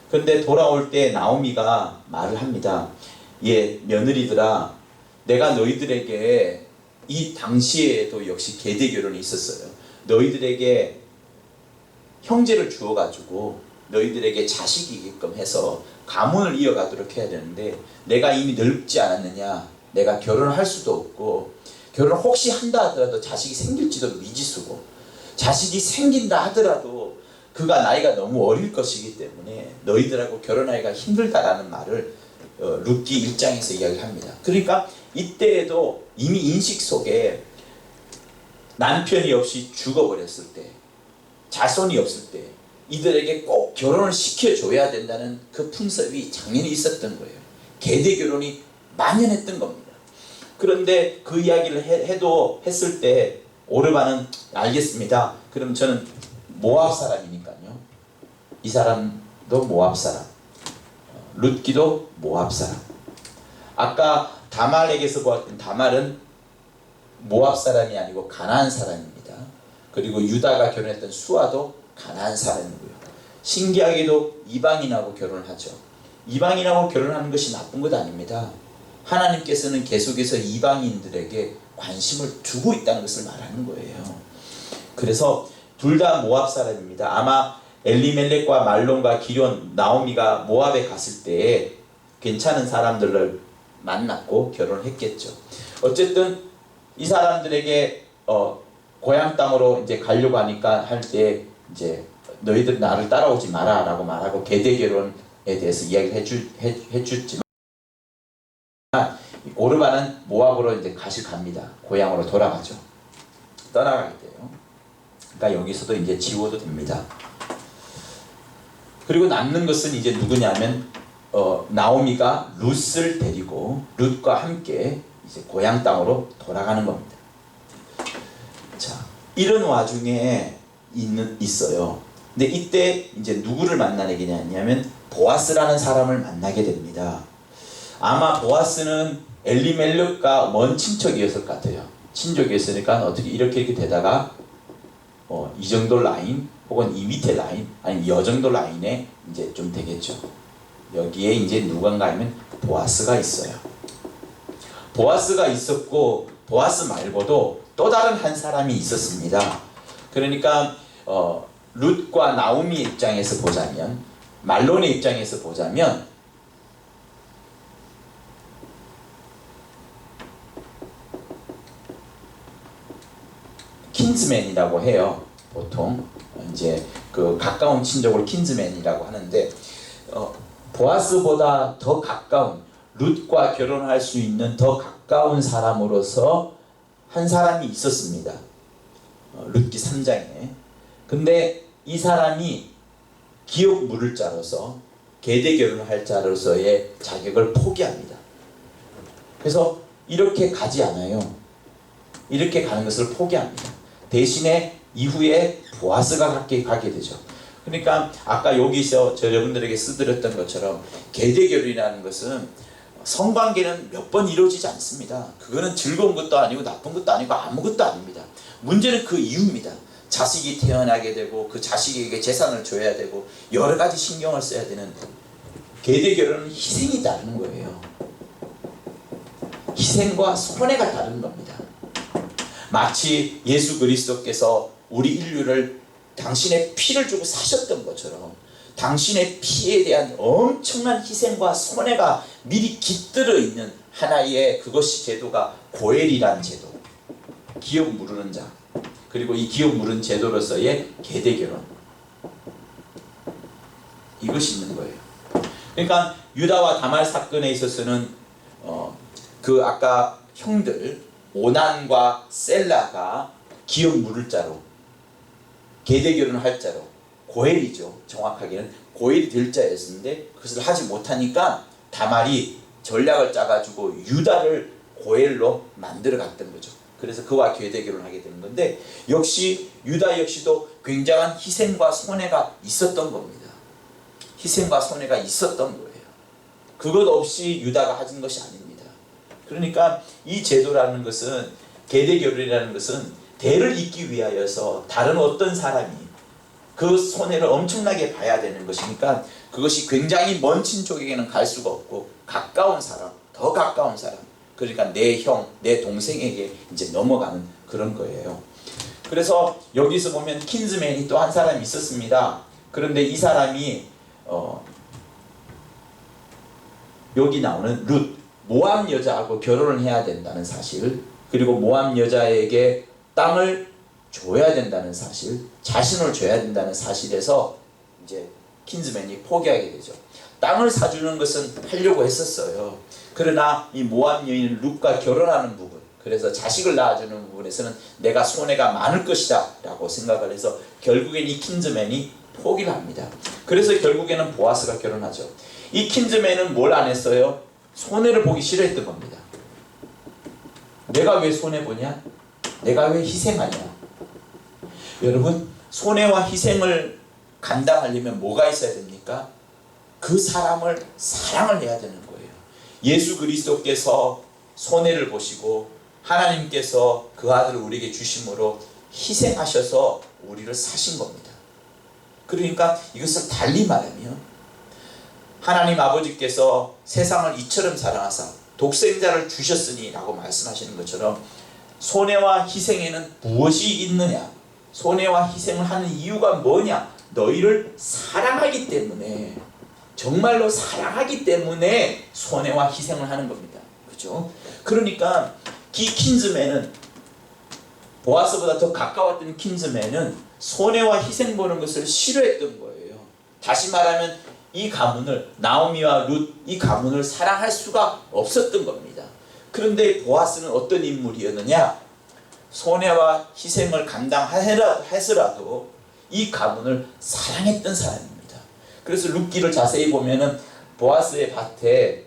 그런데 돌아올 때 나오미가 말을 합니다. 예, 며느리들아, 내가 너희들에게, 이 당시에도 역시 계대 결혼이 있었어요. 너희들에게 형제를 주어가지고 너희들에게 자식이게끔 해서 가문을 이어가도록 해야 되는데 내가 이미 늙지 않았느냐, 내가 결혼을 할 수도 없고, 결혼을 혹시 한다 하더라도 자식이 생길지도 미지수고, 자식이 생긴다 하더라도 그가 나이가 너무 어릴 것이기 때문에 너희들하고 결혼하기가 힘들다라는 말을 룻기 1장에서 이야기를 합니다. 그러니까 이때에도 이미 인식 속에 남편이 없이 죽어버렸을 때, 자손이 없을 때 이들에게 꼭 결혼을 시켜줘야 된다는 그 풍습이 당연히 있었던 거예요. 계대 결혼이 만연했던 겁니다. 그런데 그 이야기를 했을 때 오르바는 알겠습니다. 그럼 저는 모압 사람이니까요. 이 사람도 모압 사람, 룻기도 모압 사람. 아까 다말에게서 보았던 다말은 모압 사람이 아니고 가나안 사람입니다. 그리고 유다가 결혼했던 수아도 가나안 사람이고요. 신기하게도 이방인하고 결혼을 하죠. 이방인하고 결혼하는 것이 나쁜 것 아닙니다. 하나님께서는 계속해서 이방인들에게 관심을 두고 있다는 것을 말하는 거예요. 그래서 둘 다 모압 사람입니다. 아마 엘리멜렉과 말론과 기럨, 나오미가 모압에 갔을 때 괜찮은 사람들을 만났고 결혼했겠죠. 어쨌든 이 사람들에게 고향 땅으로 이제 가려고 하니까 할 때 이제 너희들 나를 따라오지 마라라고 말하고 계대 결혼에 대해서 이야기를 해줬지만 오르반은 모압으로 이제 갑니다. 고향으로 돌아가죠. 떠나가게 돼요. 그러니까 여기서도 이제 지워도 됩니다. 그리고 남는 것은 이제 누구냐면 나오미가 룻을 데리고 룻과 함께 이제 고향 땅으로 돌아가는 겁니다. 자, 이런 와중에 있어요. 근데 이때 이제 누구를 만나게 되냐면 보아스라는 사람을 만나게 됩니다. 아마 보아스는 엘리멜렉과 먼 친척이었을 것 같아요. 친족이었으니까 어떻게 이렇게 되다가 이 정도 라인 혹은 이 밑에 라인 아니면 이 정도 라인에 이제 좀 되겠죠. 여기에 이제 누군가 하면 보아스가 있어요. 보아스가 있었고 보아스 말고도 또 다른 한 사람이 있었습니다. 그러니까 룻과 나오미 입장에서 보자면, 말론의 입장에서 보자면 킨즈맨이라고 해요. 보통 이제 그 가까운 친족을 킨즈맨이라고 하는데 보아스보다 더 가까운, 룻과 결혼할 수 있는 더 가까운 사람으로서 한 사람이 있었습니다. 룻기 3장에. 근데 이 사람이 기업 물을 자로서 계대 결혼할 자로서의 자격을 포기합니다. 그래서 이렇게 가지 않아요. 이렇게 가는 것을 포기합니다. 대신에 이후에 보아스가 가게 되죠. 그러니까 아까 여기서 여러분들에게 쓰드렸던 것처럼 계대 결혼이라는 것은 성관계는 몇 번 이루어지지 않습니다. 그거는 즐거운 것도 아니고 나쁜 것도 아니고 아무것도 아닙니다. 문제는 그 이유입니다. 자식이 태어나게 되고 그 자식에게 재산을 줘야 되고 여러 가지 신경을 써야 되는, 계대 결혼은 희생이 따르는 거예요. 희생과 손해가 다른 겁니다. 마치 예수 그리스도께서 우리 인류를 당신의 피를 주고 사셨던 것처럼 당신의 피에 대한 엄청난 희생과 손해가 미리 깃들어 있는 하나의 그것이 제도가 고엘이라는 제도, 기업 무르는 자, 그리고 이 기업 무른 제도로서의 계대 결혼, 이것이 있는 거예요. 그러니까 유다와 다말 사건에 있어서는 그 아까 형들 오난과 셀라가 기업 물을 자로, 계대 결혼을 할 자로, 고엘이죠. 정확하게는 고엘이 될 자였는데 그것을 하지 못하니까 다말이 전략을 짜가지고 유다를 고엘로 만들어 갔던 거죠. 그래서 그와 계대 결혼하게 되는 건데, 역시 유다 역시도 굉장한 희생과 손해가 있었던 겁니다. 희생과 손해가 있었던 거예요. 그것 없이 유다가 하진 것이 아닙니다. 그러니까 이 제도라는 것은, 계대 결혼이라는 것은 대를 잇기 위하여서 다른 어떤 사람이 그 손해를 엄청나게 봐야 되는 것이니까 그것이 굉장히 먼 친족에게는 갈 수가 없고 가까운 사람, 더 가까운 사람, 그러니까 내 형, 내 동생에게 이제 넘어가는 그런 거예요. 그래서 여기서 보면 킨즈맨이 또 한 사람이 있었습니다. 그런데 이 사람이 여기 나오는 룻, 모압 여자하고 결혼을 해야 된다는 사실, 그리고 모압 여자에게 땅을 줘야 된다는 사실, 자신을 줘야 된다는 사실에서 이제 킨즈맨이 포기하게 되죠. 땅을 사주는 것은 하려고 했었어요. 그러나 이 모압 여인 룻과 결혼하는 부분, 그래서 자식을 낳아주는 부분에서는 내가 손해가 많을 것이다 라고 생각을 해서 결국엔 이 킨즈맨이 포기를 합니다. 그래서 결국에는 보아스가 결혼하죠. 이 킨즈맨은 뭘 안 했어요? 손해를 보기 싫어했던 겁니다. 내가 왜 손해보냐? 내가 왜 희생하냐? 여러분, 손해와 희생을 감당하려면 뭐가 있어야 됩니까? 그 사람을 사랑을 해야 되는 거예요. 예수 그리스도께서 손해를 보시고 하나님께서 그 아들을 우리에게 주심으로 희생하셔서 우리를 사신 겁니다. 그러니까 이것을 달리 말하면 하나님 아버지께서 세상을 이처럼 사랑하사 독생자를 주셨으니 라고 말씀하시는 것처럼 손해와 희생에는 무엇이 있느냐? 손해와 희생을 하는 이유가 뭐냐? 너희를 사랑하기 때문에, 정말로 사랑하기 때문에 손해와 희생을 하는 겁니다. 그죠? 그러니까 이 킨즈맨은 보아스보다 더 가까웠던 킨즈맨은 손해와 희생 보는 것을 싫어했던 거예요. 다시 말하면 이 가문을, 나오미와 룻 이 가문을 사랑할 수가 없었던 겁니다. 그런데 보아스는 어떤 인물이었느냐? 손해와 희생을 감당해서라도 이 가문을 사랑했던 사람입니다. 그래서 룻기를 자세히 보면은 보아스의 밭에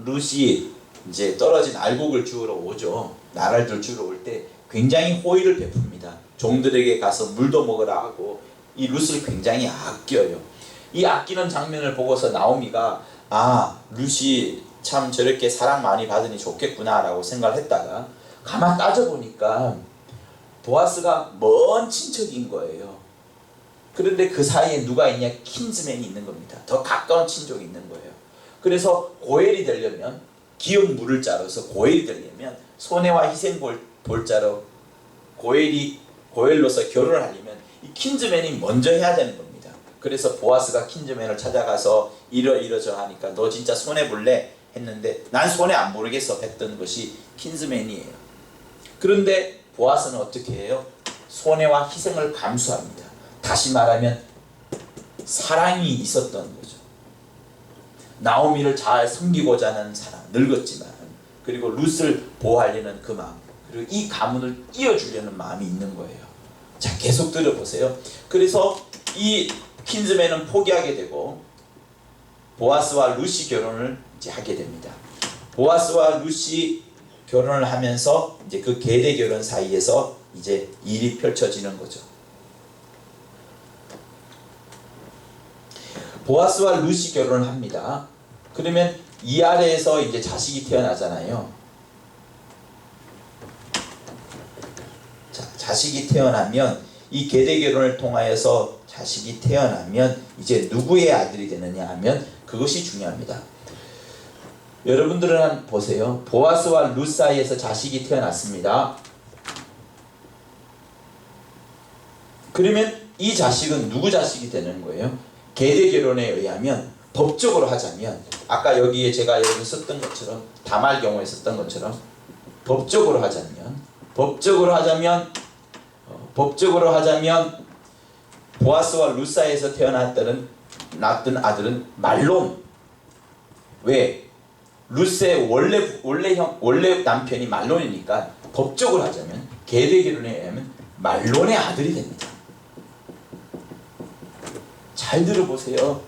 룻이 이제 떨어진 알곡을 주우러 오죠. 나랄들 주우러 올 때 굉장히 호의를 베풉니다. 종들에게 가서 물도 먹으라 하고 이 룻을 굉장히 아껴요. 이 아끼는 장면을 보고서 나오미가 룻이 참 저렇게 사랑 많이 받으니 좋겠구나 라고 생각을 했다가 가만 따져보니까 보아스가 먼 친척인 거예요. 그런데 그 사이에 누가 있냐? 킨즈맨이 있는 겁니다. 더 가까운 친족이 있는 거예요. 그래서 고엘이 되려면, 기업 물을 자로서 고엘이 되려면 손해와 희생 볼 자로 고엘로서 결혼을 하려면 이 킨즈맨이 먼저 해야 되는 겁니다. 그래서 보아스가 킨즈맨을 찾아가서 이러저 하니까 너 진짜 손해 볼래? 했는데 난 손해 안 보겠어 했던 것이 킨즈맨이에요. 그런데 보아스는 어떻게 해요? 손해와 희생을 감수합니다. 다시 말하면 사랑이 있었던 거죠. 나오미를 잘 섬기고자 하는 사랑, 늙었지만, 그리고 룻을 보호하려는 그 마음, 그리고 이 가문을 이어주려는 마음이 있는 거예요. 자, 계속 들어보세요. 그래서 이 킨즈맨은 포기하게 되고 보아스와 룻이 결혼을 이제 하게 됩니다. 보아스와 룻이 결혼을 하면서 이제 그 계대 결혼 사이에서 이제 일이 펼쳐지는 거죠. 보아스와 룻이 결혼을 합니다. 그러면 이 아래에서 이제 자식이 태어나잖아요. 자, 자식이 태어나면 이 계대 결혼을 통하여서 자식이 태어나면 이제 누구의 아들이 되느냐 하면 그것이 중요합니다. 여러분들은 한번 보세요. 보아스와 룻 사이에서 자식이 태어났습니다. 그러면 이 자식은 누구 자식이 되는 거예요? 계대 결혼에 의하면, 법적으로 하자면, 아까 여기에 제가 여러분 썼던 것처럼, 다말 경우에 썼던 것처럼 법적으로 하자면 보아스와 룻 사이에서 낳았던 아들은 말론. 왜? 룻의 원래 남편이 말론이니까 법적으로 하자면, 계대 결혼에 의하면 말론의 아들이 됩니다. 잘 들어보세요.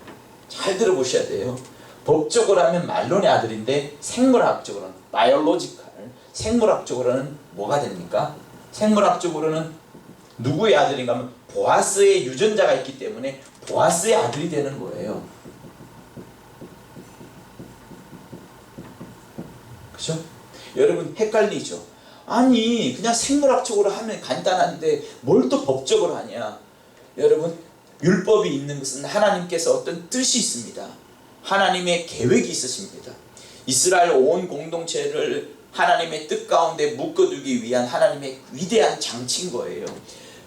잘 들어보셔야 돼요. 법적으로 하면 말론의 아들인데 생물학적으로는 바이올로지컬, 생물학적으로는 뭐가 됩니까? 생물학적으로는 누구의 아들인가 하면 보아스의 유전자가 있기 때문에 보아스의 아들이 되는 거예요. 그죠? 여러분 헷갈리죠? 아니 그냥 생물학적으로 하면 간단한데 뭘 또 법적으로 하냐? 여러분 율법이 있는 것은 하나님께서 어떤 뜻이 있습니다. 하나님의 계획이 있으십니다. 이스라엘 온 공동체를 하나님의 뜻 가운데 묶어두기 위한 하나님의 위대한 장치인 거예요.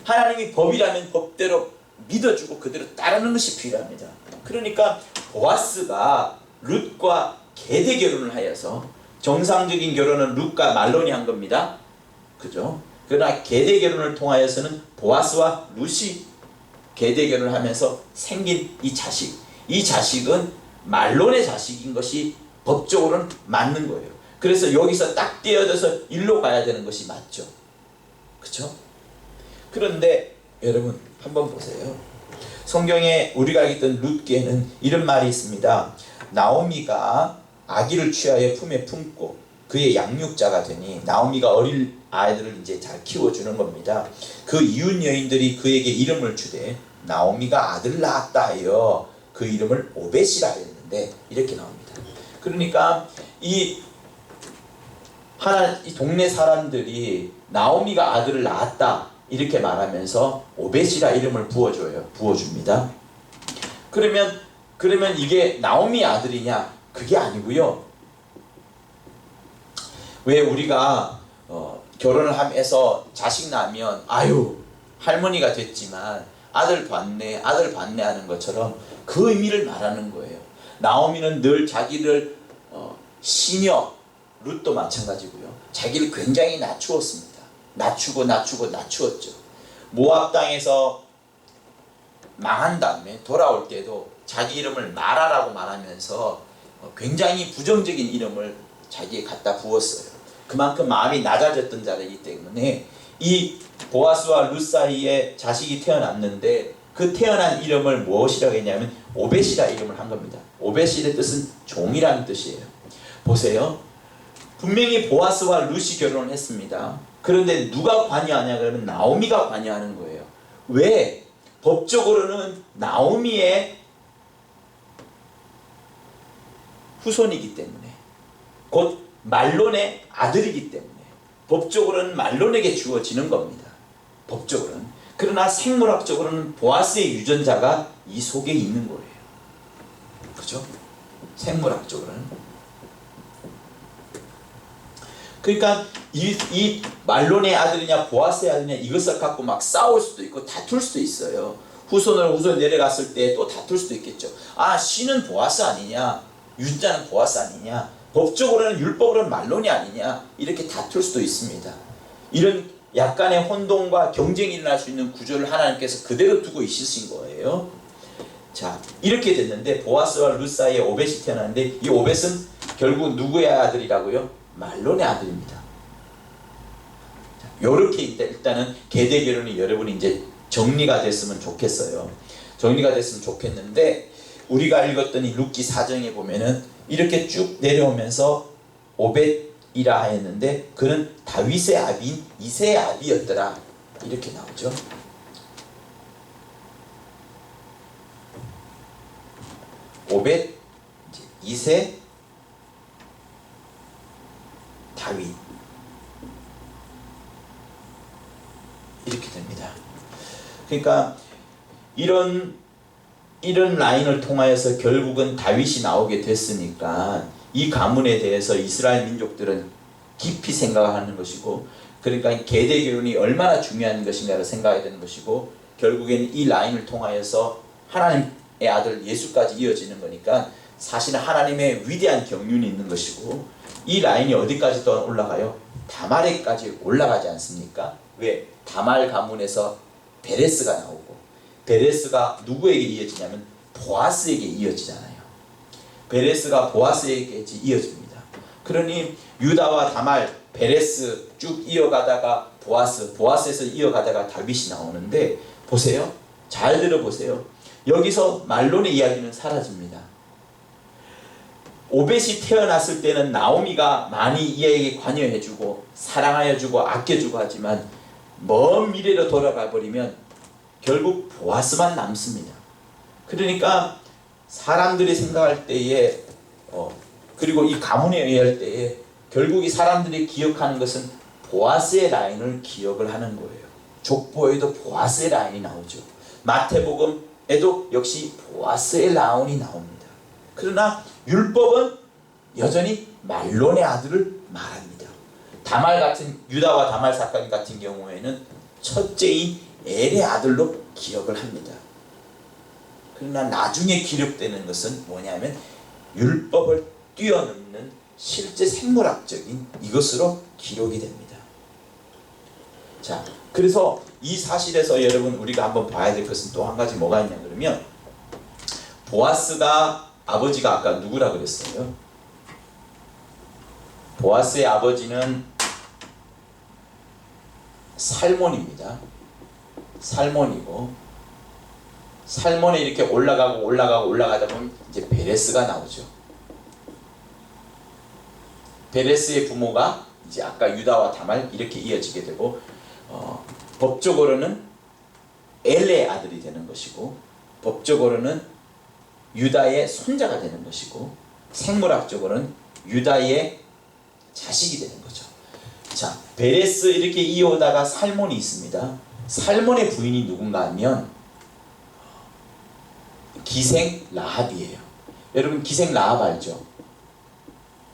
하나님이 법이라면 법대로 믿어주고 그대로 따르는 것이 필요합니다. 그러니까 보아스가 룻과 계대 결혼을 하여서, 정상적인 결혼은 룻과 말론이 한 겁니다. 그죠? 그러나 계대 결혼을 통하여서는 보아스와 룻이 계대 결혼을 하면서 생긴 이 자식은 말론의 자식인 것이 법적으로는 맞는 거예요. 그래서 여기서 딱 떼어져서 일로 가야 되는 것이 맞죠. 그렇죠? 그런데 여러분 한번 보세요. 성경에 우리가 알겠던 룻기에는 이런 말이 있습니다. 나오미가 아기를 취하여 품에 품고 그의 양육자가 되니, 나오미가 어린 아이들을 이제 잘 키워주는 겁니다. 그 이웃 여인들이 그에게 이름을 주되 나오미가 아들을 낳았다 하여 그 이름을 오벳이라 했는데, 이렇게 나옵니다. 그러니까 이 동네 사람들이 나오미가 아들을 낳았다 이렇게 말하면서 오벳이라 이름을 부어줍니다. 그러면 이게 나오미 아들이냐? 그게 아니고요. 왜 우리가 결혼을 하면서 자식 낳으면 아유 할머니가 됐지만 아들 봤네 하는 것처럼 그 의미를 말하는 거예요. 나오미는 늘 자기를 시녀 룻도 마찬가지고요. 자기를 굉장히 낮추었습니다. 낮추었죠. 모압 땅에서 망한 다음에 돌아올 때도 자기 이름을 마라라고 말하면서 굉장히 부정적인 이름을 자기에 갖다 부었어요. 그만큼 마음이 낮아졌던 자이기 때문에 이 보아스와 룻 사이에 자식이 태어났는데 그 태어난 이름을 무엇이라고 했냐면 오벳이라 이름을 한 겁니다. 오벳의 뜻은 종이라는 뜻이에요. 보세요. 분명히 보아스와 룻이 결혼을 했습니다. 그런데 누가 관여하냐 그러면 나오미가 관여하는 거예요. 왜? 법적으로는 나오미의 후손이기 때문에, 곧 말론의 아들이기 때문에 법적으로는 말론에게 주어지는 겁니다. 법적으로는. 그러나 생물학적으로는 보아스의 유전자가 이 속에 있는 거예요. 그죠? 생물학적으로는. 그러니까 이 말론의 아들이냐 보아스의 아들이냐 이것을 갖고 막 싸울 수도 있고 다툴 수도 있어요. 후손 내려갔을 때 또 다툴 수도 있겠죠. 아, 씨는 보아스 아니냐, 유전자는 보아스 아니냐, 법적으로는 율법으로는 말론이 아니냐, 이렇게 다툴 수도 있습니다. 이런 약간의 혼동과 경쟁이 일어날 수 있는 구조를 하나님께서 그대로 두고 있으신 거예요. 자, 이렇게 됐는데 보아스와 룻 사이에 오벳이 태어났는데 이 오벳은 결국 누구의 아들이라고요? 말론의 아들입니다. 이렇게 일단은 계대 결혼이 여러분이 이제 정리가 됐으면 좋겠어요. 정리가 됐으면 좋겠는데 우리가 읽었던 이 룻기 사정에 보면은 이렇게 쭉 내려오면서 오벳이라 하였는데 그는 다윗의 아비인 이새의 아비였더라, 이렇게 나오죠. 오벳, 이새, 다윗, 이렇게 됩니다. 그러니까 이런 라인을 통하여서 결국은 다윗이 나오게 됐으니까 이 가문에 대해서 이스라엘 민족들은 깊이 생각하는 것이고, 그러니까 계대 결혼이 얼마나 중요한 것인가를 생각해야 되는 것이고, 결국에는 이 라인을 통하여서 하나님의 아들 예수까지 이어지는 거니까 사실은 하나님의 위대한 경륜이 있는 것이고, 이 라인이 어디까지 더 올라가요? 다말에까지 올라가지 않습니까? 왜? 다말 가문에서 베레스가 나오고, 베레스가 누구에게 이어지냐면 보아스에게 이어지잖아요. 베레스가 보아스에게 이어집니다. 그러니 유다와 다말, 베레스 쭉 이어가다가 보아스에서 이어가다가 다윗이 나오는데, 보세요. 잘 들어보세요. 여기서 말론의 이야기는 사라집니다. 오벳이 태어났을 때는 나오미가 많이 이에게 관여해주고 사랑하여주고 아껴주고 하지만 먼 미래로 돌아가 버리면 결국 보아스만 남습니다. 그러니까 사람들이 생각할 때에 그리고 이 가문에 의할 때에 결국 이 사람들이 기억하는 것은 보아스의 라인을 기억을 하는 거예요. 족보에도 보아스의 라인이 나오죠. 마태복음에도 역시 보아스의 라인이 나옵니다. 그러나 율법은 여전히 말론의 아들을 말합니다. 다말 같은 유다와 다말 사건 같은 경우에는 첫째인 엘의 아들로 기억을 합니다. 그러나 나중에 기록되는 것은 뭐냐면 율법을 뛰어넘는 실제 생물학적인 이것으로 기록이 됩니다. 자, 그래서 이 사실에서 여러분 우리가 한번 봐야 될 것은 또 한 가지 뭐가 있냐 그러면, 보아스가 아버지가 아까 누구라 그랬어요? 보아스의 아버지는 살몬입니다. 살몬이고, 살몬에 이렇게 올라가다 보면 이제 베레스가 나오죠. 베레스의 부모가 이제 아까 유다와 다말 이렇게 이어지게 되고, 법적으로는 엘의 아들이 되는 것이고, 법적으로는 유다의 손자가 되는 것이고, 생물학적으로는 유다의 자식이 되는 거죠. 자, 베레스 이렇게 이어오다가 살몬이 있습니다. 살몬의 부인이 누군가 하면 기생 라합이에요. 여러분 기생 라합 알죠?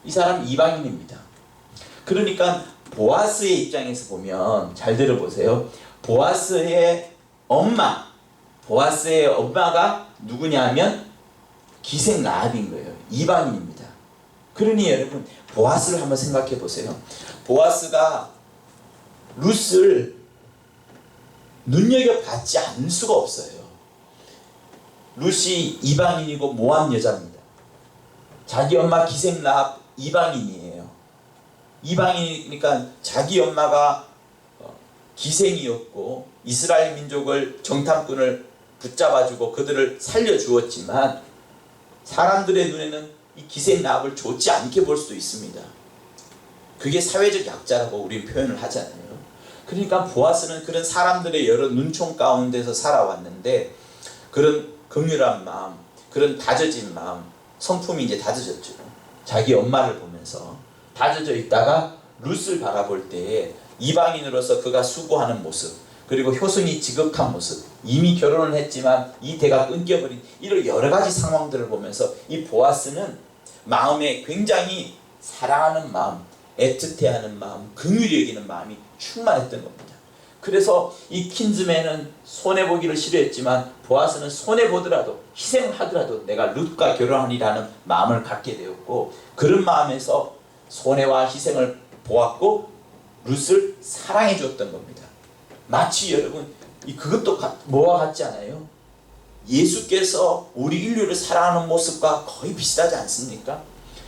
이 사람 이방인입니다. 그러니까 보아스의 입장에서 보면 잘 들어보세요. 보아스의 엄마가 누구냐 하면 기생 라합인 거예요. 이방인입니다. 그러니 여러분 보아스를 한번 생각해 보세요. 보아스가 룻을 눈여겨받지 않을 수가 없어요. 룻이 이방인이고 모함 여자입니다. 자기 엄마 기생 라합 이방인이에요. 이방인이니까 자기 엄마가 기생이었고 이스라엘 민족을 정탐꾼을 붙잡아주고 그들을 살려주었지만 사람들의 눈에는 이 기생 라합을 좋지 않게 볼 수도 있습니다. 그게 사회적 약자라고 우리는 표현을 하잖아요. 그러니까 보아스는 그런 사람들의 여러 눈총 가운데서 살아왔는데 그런 긍휼한 마음, 그런 다져진 마음, 성품이 이제 다져졌죠. 자기 엄마를 보면서 다져져 있다가 룻을 바라볼 때에 이방인으로서 그가 수고하는 모습, 그리고 효성이 지극한 모습, 이미 결혼을 했지만 이 대가 끊겨버린 이런 여러 가지 상황들을 보면서 이 보아스는 마음에 굉장히 사랑하는 마음, 애틋해하는 마음, 긍휼히 여기는 마음이 충만했던 겁니다. 그래서 이 킨즈맨은 손해보기를 싫어했지만 보아스는 손해보더라도 희생을 하더라도 내가 룻과 결혼하리라는 마음을 갖게 되었고 그런 마음에서 손해와 희생을 보았고 룻을 사랑해 주었던 겁니다. 마치 여러분 그것도 뭐와 같지 않아요? 예수께서 우리 인류를 사랑하는 모습과 거의 비슷하지 않습니까?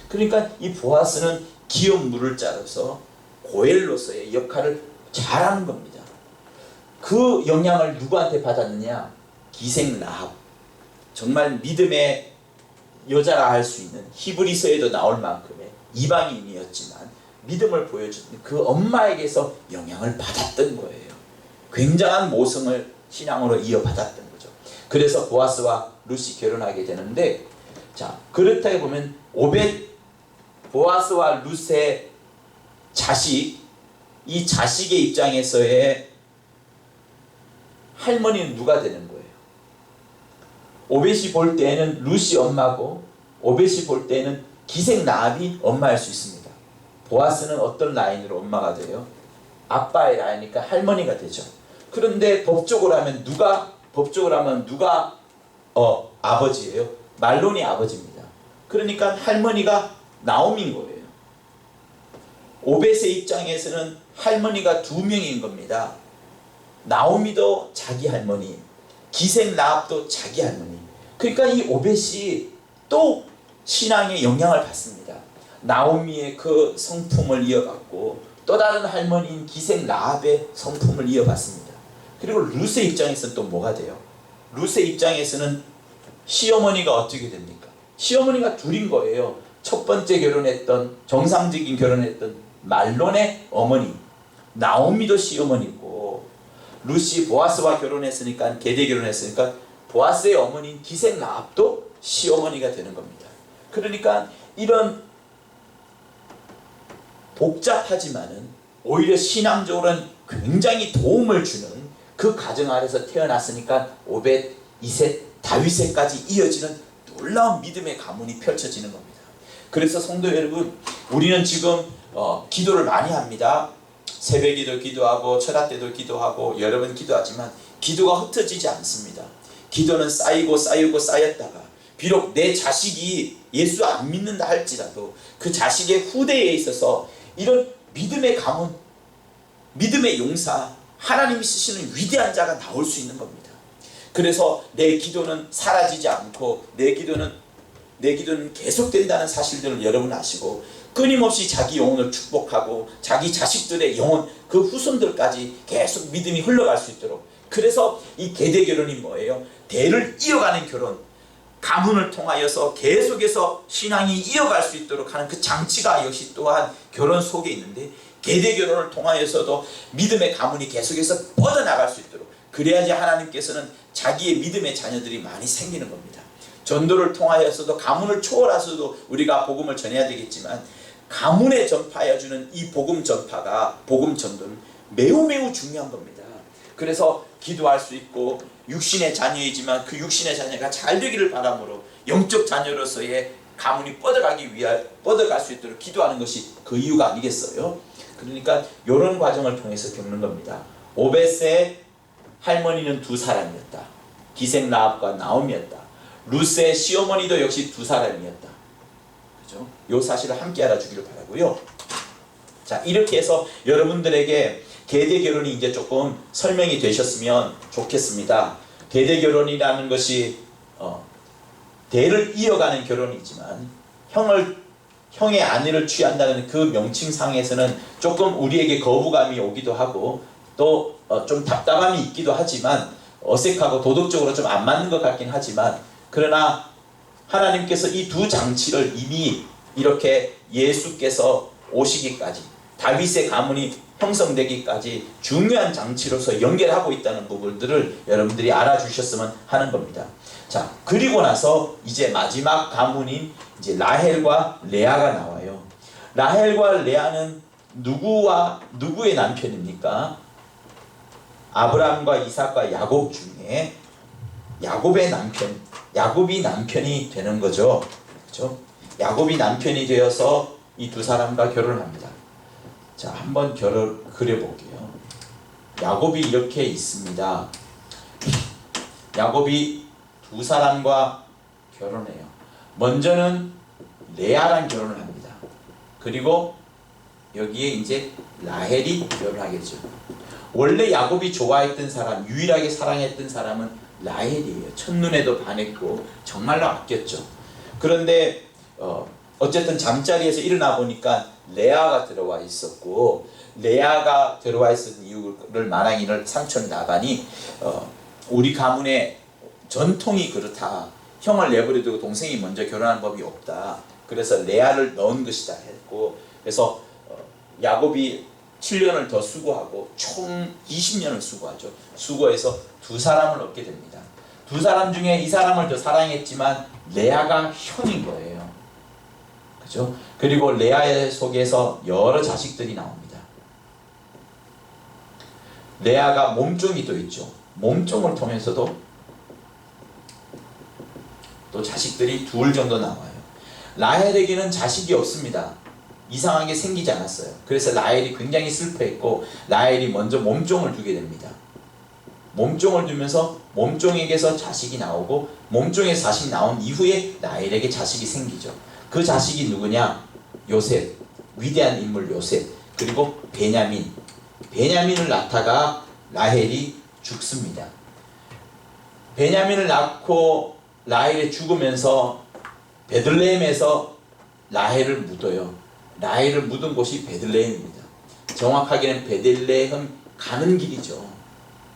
그러니까 이 보아스는 기업 물을 자로서 고엘로서의 역할을 잘하는 겁니다. 그 영향을 누구한테 받았느냐? 기생 라합, 정말 믿음의 여자라 할 수 있는 히브리서에도 나올 만큼의 이방인이었지만 믿음을 보여주는 그 엄마에게서 영향을 받았던 거예요. 굉장한 모성을 신앙으로 이어받았던 거죠. 그래서 보아스와 룻이 결혼하게 되는데, 자 그렇다고 보면 보아스와 룻의 자식, 이 자식의 입장에서의 할머니는 누가 되는 거예요? 오벳이 볼 때에는 룻이 엄마고 오벳이 볼 때에는 기생 라합이 엄마일 수 있습니다. 보아스는 어떤 라인으로 엄마가 돼요? 아빠의 라인이니까 할머니가 되죠. 그런데 법적으로 하면 누가 아버지예요? 말론이 아버지입니다. 그러니까 할머니가 나오미인 거예요. 오벳의 입장에서는 할머니가 두 명인 겁니다. 나오미도 자기 할머니, 기생 라합도 자기 할머니. 그러니까 이 오벳이 또 신앙의 영향을 받습니다. 나오미의 그 성품을 이어받고 또 다른 할머니인 기생 라합의 성품을 이어받습니다. 그리고 룻의 입장에서는 또 뭐가 돼요? 룻의 입장에서는 시어머니가 어떻게 됩니까? 시어머니가 둘인 거예요. 첫 번째 정상적인 결혼했던 말론의 어머니 나오미도 시어머니고, 룻이 보아스와 결혼했으니까 계대 결혼했으니까 보아스의 어머니인 기생 라합도 시어머니가 되는 겁니다. 그러니까 이런 복잡하지만은 오히려 신앙적으로는 굉장히 도움을 주는 그 가정 아래서 태어났으니까 오벳, 이셋, 다윗에까지 이어지는 놀라운 믿음의 가문이 펼쳐지는 겁니다. 그래서 성도 여러분, 우리는 지금 기도를 많이 합니다. 새벽에도 기도하고 철학 때도 기도하고 여러 번 기도하지만 기도가 흩어지지 않습니다. 기도는 쌓이고 쌓였다가 비록 내 자식이 예수 안 믿는다 할지라도 그 자식의 후대에 있어서 이런 믿음의 가문, 믿음의 용사, 하나님이 쓰시는 위대한 자가 나올 수 있는 겁니다. 그래서 내 기도는 사라지지 않고 내 기도는 계속된다는 사실들을 여러분 아시고 끊임없이 자기 영혼을 축복하고 자기 자식들의 영혼, 그 후손들까지 계속 믿음이 흘러갈 수 있도록, 그래서 이 계대 결혼이 뭐예요? 대를 이어가는 결혼, 가문을 통하여서 계속해서 신앙이 이어갈 수 있도록 하는 그 장치가 역시 또한 결혼 속에 있는데, 계대 결혼을 통하여서도 믿음의 가문이 계속해서 뻗어나갈 수 있도록, 그래야지 하나님께서는 자기의 믿음의 자녀들이 많이 생기는 겁니다. 전도를 통하여서도 가문을 초월해서도 우리가 복음을 전해야 되겠지만, 가문에 전파해주는 이 복음 전파가, 복음 전도는 매우 중요한 겁니다. 그래서 기도할 수 있고 육신의 자녀이지만 그 육신의 자녀가 잘 되기를 바람으로 영적 자녀로서의 가문이 뻗어갈 수 있도록 기도하는 것이 그 이유가 아니겠어요? 그러니까 이런 과정을 통해서 겪는 겁니다. 오벳의 할머니는 두 사람이었다. 기생 라합과 나오미였다. 룻의 시어머니도 역시 두 사람이었다. 그죠? 요 사실을 함께 알아주기를 바라고요. 자, 이렇게 해서 여러분들에게 계대 결혼이 이제 조금 설명이 되셨으면 좋겠습니다. 계대 결혼이라는 것이 대를 이어가는 결혼이지만 형의 아내를 취한다는 그 명칭상에서는 조금 우리에게 거부감이 오기도 하고 또 좀 답답함이 있기도 하지만 어색하고 도덕적으로 좀 안 맞는 것 같긴 하지만 그러나 하나님께서 이 두 장치를 이미 이렇게 예수께서 오시기까지 다윗의 가문이 형성되기까지 중요한 장치로서 연결하고 있다는 부분들을 여러분들이 알아주셨으면 하는 겁니다. 자, 그리고 나서 이제 마지막 가문인 이제 라헬과 레아가 나와요. 라헬과 레아는 누구의 남편입니까? 아브라함과 이삭과 야곱 중에 야곱이 남편이 되는 거죠. 그렇죠? 야곱이 남편이 되어서 이 두 사람과 결혼을 합니다. 자, 한번 그려볼게요. 야곱이 이렇게 있습니다. 야곱이 두 사람과 결혼해요. 먼저는 레아랑 결혼을 합니다. 그리고 여기에 이제 라헬이 결혼하겠죠. 원래 야곱이 좋아했던 사람, 유일하게 사랑했던 사람은 라헬이에요. 첫눈에도 반했고 정말로 아꼈죠. 그런데 어쨌든 잠자리에서 일어나 보니까 레아가 들어와 있었고, 레아가 들어와 있었던 이유를 말하기를 삼촌 라반이 우리 가문의 전통이 그렇다. 형을 내버려두고 동생이 먼저 결혼하는 법이 없다. 그래서 레아를 넣은 것이다 했고, 그래서 야곱이 7년을 더 수고하고 총 20년을 수고하죠. 수고해서 두 사람을 얻게 됩니다. 두 사람 중에 이 사람을 더 사랑했지만 레아가 형인 거예요. 그죠? 그리고 레아의 속에서 여러 자식들이 나옵니다. 레아가 몸종이 또 있죠. 몸종을 통해서도 또 자식들이 둘 정도 나와요. 라헬에게는 자식이 없습니다. 이상하게 생기지 않았어요. 그래서 라헬이 굉장히 슬퍼했고, 라헬이 먼저 몸종을 두게 됩니다. 몸종을 두면서 몸종에게서 자식이 나오고, 몸종에서 자식이 나온 이후에 라헬에게 자식이 생기죠. 그 자식이 누구냐? 요셉, 위대한 인물 요셉, 그리고 베냐민을 낳다가 라헬이 죽습니다. 베냐민을 낳고 라헬이 죽으면서 베들레헴에서 라헬을 묻어요. 라헬을 묻은 곳이 베들레헴입니다. 정확하게는 베들레헴 가는 길이죠.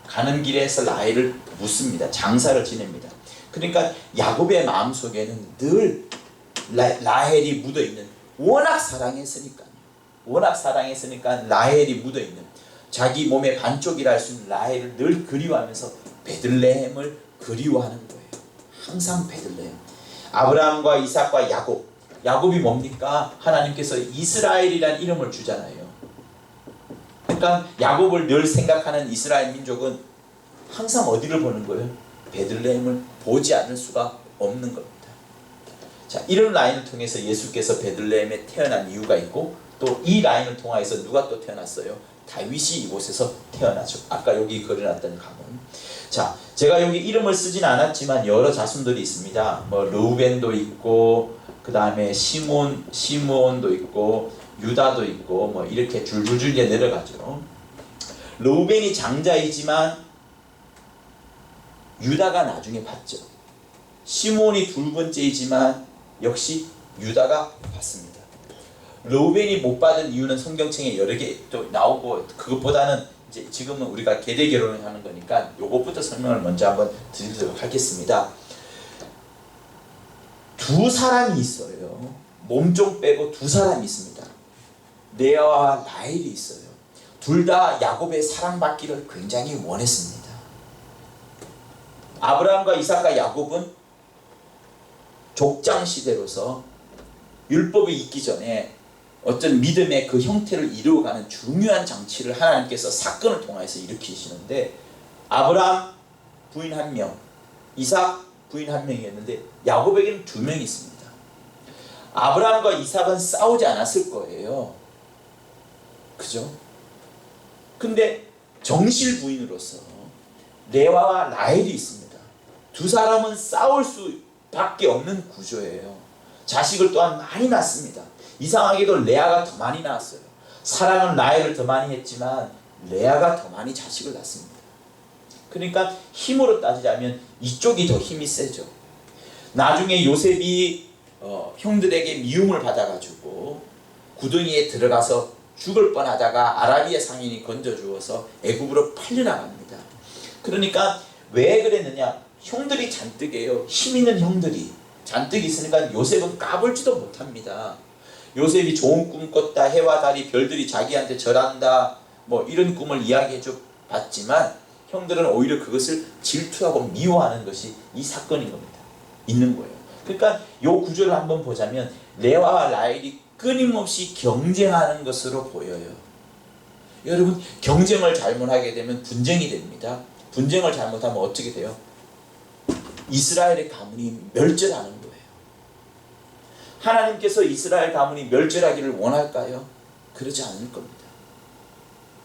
가는 길에서 라헬을 묻습니다. 장사를 지냅니다. 그러니까 야곱의 마음속에는 늘 라헬이 묻어있는, 워낙 사랑했으니까 라헬이 묻어있는, 자기 몸의 반쪽이라 할 수 있는 라헬을 늘 그리워하면서 베들레헴을 그리워하는 거예요. 항상 베들레헴. 아브라함과 이삭과 야곱이 뭡니까? 하나님께서 이스라엘이란 이름을 주잖아요. 그러니까 야곱을 늘 생각하는 이스라엘 민족은 항상 어디를 보는 거예요? 베들레헴을 보지 않을 수가 없는 겁니다. 자, 이런 라인을 통해서 예수께서 베들레헴에 태어난 이유가 있고, 또 이 라인을 통해서 누가 또 태어났어요? 다윗이 이곳에서 태어나죠. 아까 여기 그려놨던 가문. 자, 제가 여기 이름을 쓰진 않았지만 여러 자손들이 있습니다. 뭐 르우벤도 있고, 그 다음에 시므온도 있고, 유다도 있고, 뭐 이렇게 줄줄줄 내려가죠. 르우벤이 장자이지만 유다가 나중에 받죠. 시므온이 둘 번째이지만 역시 유다가 받습니다. 르우벤이 못 받은 이유는 성경책에 여러 개 또 나오고, 그것보다는 이제 지금은 우리가 계대 결혼을 하는 거니까 요것부터 설명을 먼저 한번 드리도록 하겠습니다. 두 사람이 있어요. 몸종 빼고 두 사람이 있습니다. 레아와 라헬이 있어요. 둘 다 야곱의 사랑받기를 굉장히 원했습니다. 아브라함과 이삭과 야곱은 족장 시대로서 율법이 있기 전에 어떤 믿음의 그 형태를 이루어가는 중요한 장치를 하나님께서 사건을 통해서 일으키시는데, 아브라함 부인 1명, 이삭 부인 1명이었는데 야곱에게는 2명이 있습니다. 아브라함과 이삭은 싸우지 않았을 거예요. 그죠? 근데 정실 부인으로서 레아와 라헬이 있습니다. 두 사람은 싸울 수밖에 없는 구조예요. 자식을 또한 많이 낳습니다. 이상하게도 레아가 더 많이 낳았어요. 사랑은 라헬을 더 많이 했지만 레아가 더 많이 자식을 낳습니다. 그러니까 힘으로 따지자면 이쪽이 더 힘이 세죠. 나중에 요셉이 형들에게 미움을 받아가지고 구덩이에 들어가서 죽을 뻔하다가 아라비아 상인이 건져주어서 애굽으로 팔려나갑니다. 그러니까 왜 그랬느냐? 형들이 잔뜩해요. 힘 있는 형들이 잔뜩 있으니까 요셉은 까불지도 못합니다. 요셉이 좋은 꿈 꿨다, 해와 달이 별들이 자기한테 절한다, 뭐 이런 꿈을 이야기해줘 봤지만 형들은 오히려 그것을 질투하고 미워하는 것이 이 사건인 겁니다. 있는 거예요. 그러니까 이 구조를 한번 보자면 레아와 라헬이 끊임없이 경쟁하는 것으로 보여요. 여러분, 경쟁을 잘못하게 되면 분쟁이 됩니다. 분쟁을 잘못하면 어떻게 돼요? 이스라엘의 가문이 멸절하는 거예요. 하나님께서 이스라엘 가문이 멸절하기를 원할까요? 그러지 않을 겁니다.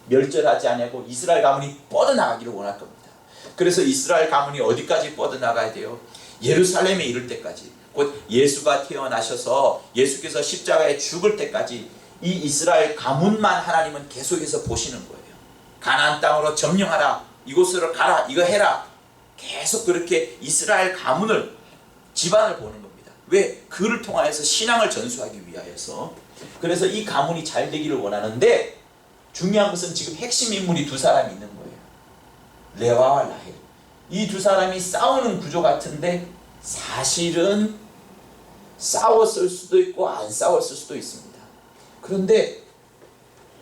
멸절하지 않고 이스라엘 가문이 뻗어나가기를 원할 겁니다. 그래서 이스라엘 가문이 어디까지 뻗어나가야 돼요? 예루살렘에 이를 때까지, 곧 예수가 태어나셔서 예수께서 십자가에 죽을 때까지 이 이스라엘 가문만 하나님은 계속해서 보시는 거예요. 가나안 땅으로 점령하라, 이곳으로 가라, 이거 해라. 계속 그렇게 이스라엘 가문을, 집안을 보는 겁니다. 왜? 그를 통하여서 신앙을 전수하기 위하여서. 그래서 이 가문이 잘 되기를 원하는데 중요한 것은 지금 핵심 인물이 두 사람이 있는 거예요. 레아와 라헬. 이 두 사람이 싸우는 구조 같은데 사실은 싸웠을 수도 있고 안 싸웠을 수도 있습니다. 그런데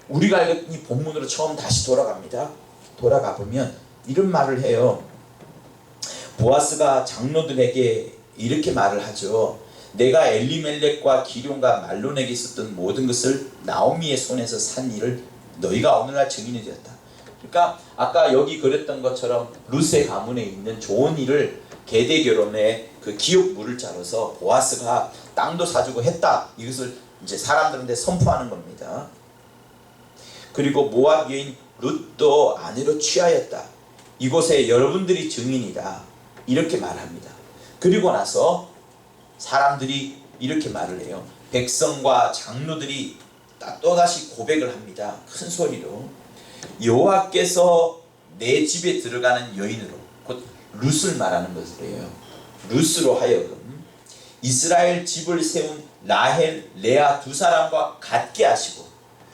우리가 이 본문으로 처음 다시 돌아갑니다. 돌아가 보면 이런 말을 해요. 보아스가 장로들에게 이렇게 말을 하죠. 내가 엘리멜렉과 기럯과 말론에게 있었던 모든 것을 나오미의 손에서 산 일을 너희가 오늘날 증인이 되었다. 그러니까 아까 여기 그랬던 것처럼 루스의 가문에 있는 좋은 일을 계대 결혼에 그 기업 물을 자라서 보아스가 땅도 사주고 했다. 이것을 이제 사람들한테 선포하는 겁니다. 그리고 모압 여인 룻도 아내로 취하였다. 이곳에 여러분들이 증인이다. 이렇게 말합니다. 그리고 나서 사람들이 이렇게 말을 해요. 백성과 장로들이 또다시 고백을 합니다. 큰 소리로. 여호와께서 내 집에 들어가는 여인으로, 곧 룻을 말하는 것이에요. 룻으로 하여금 이스라엘 집을 세운 라헬, 레아 두 사람과 같게 하시고.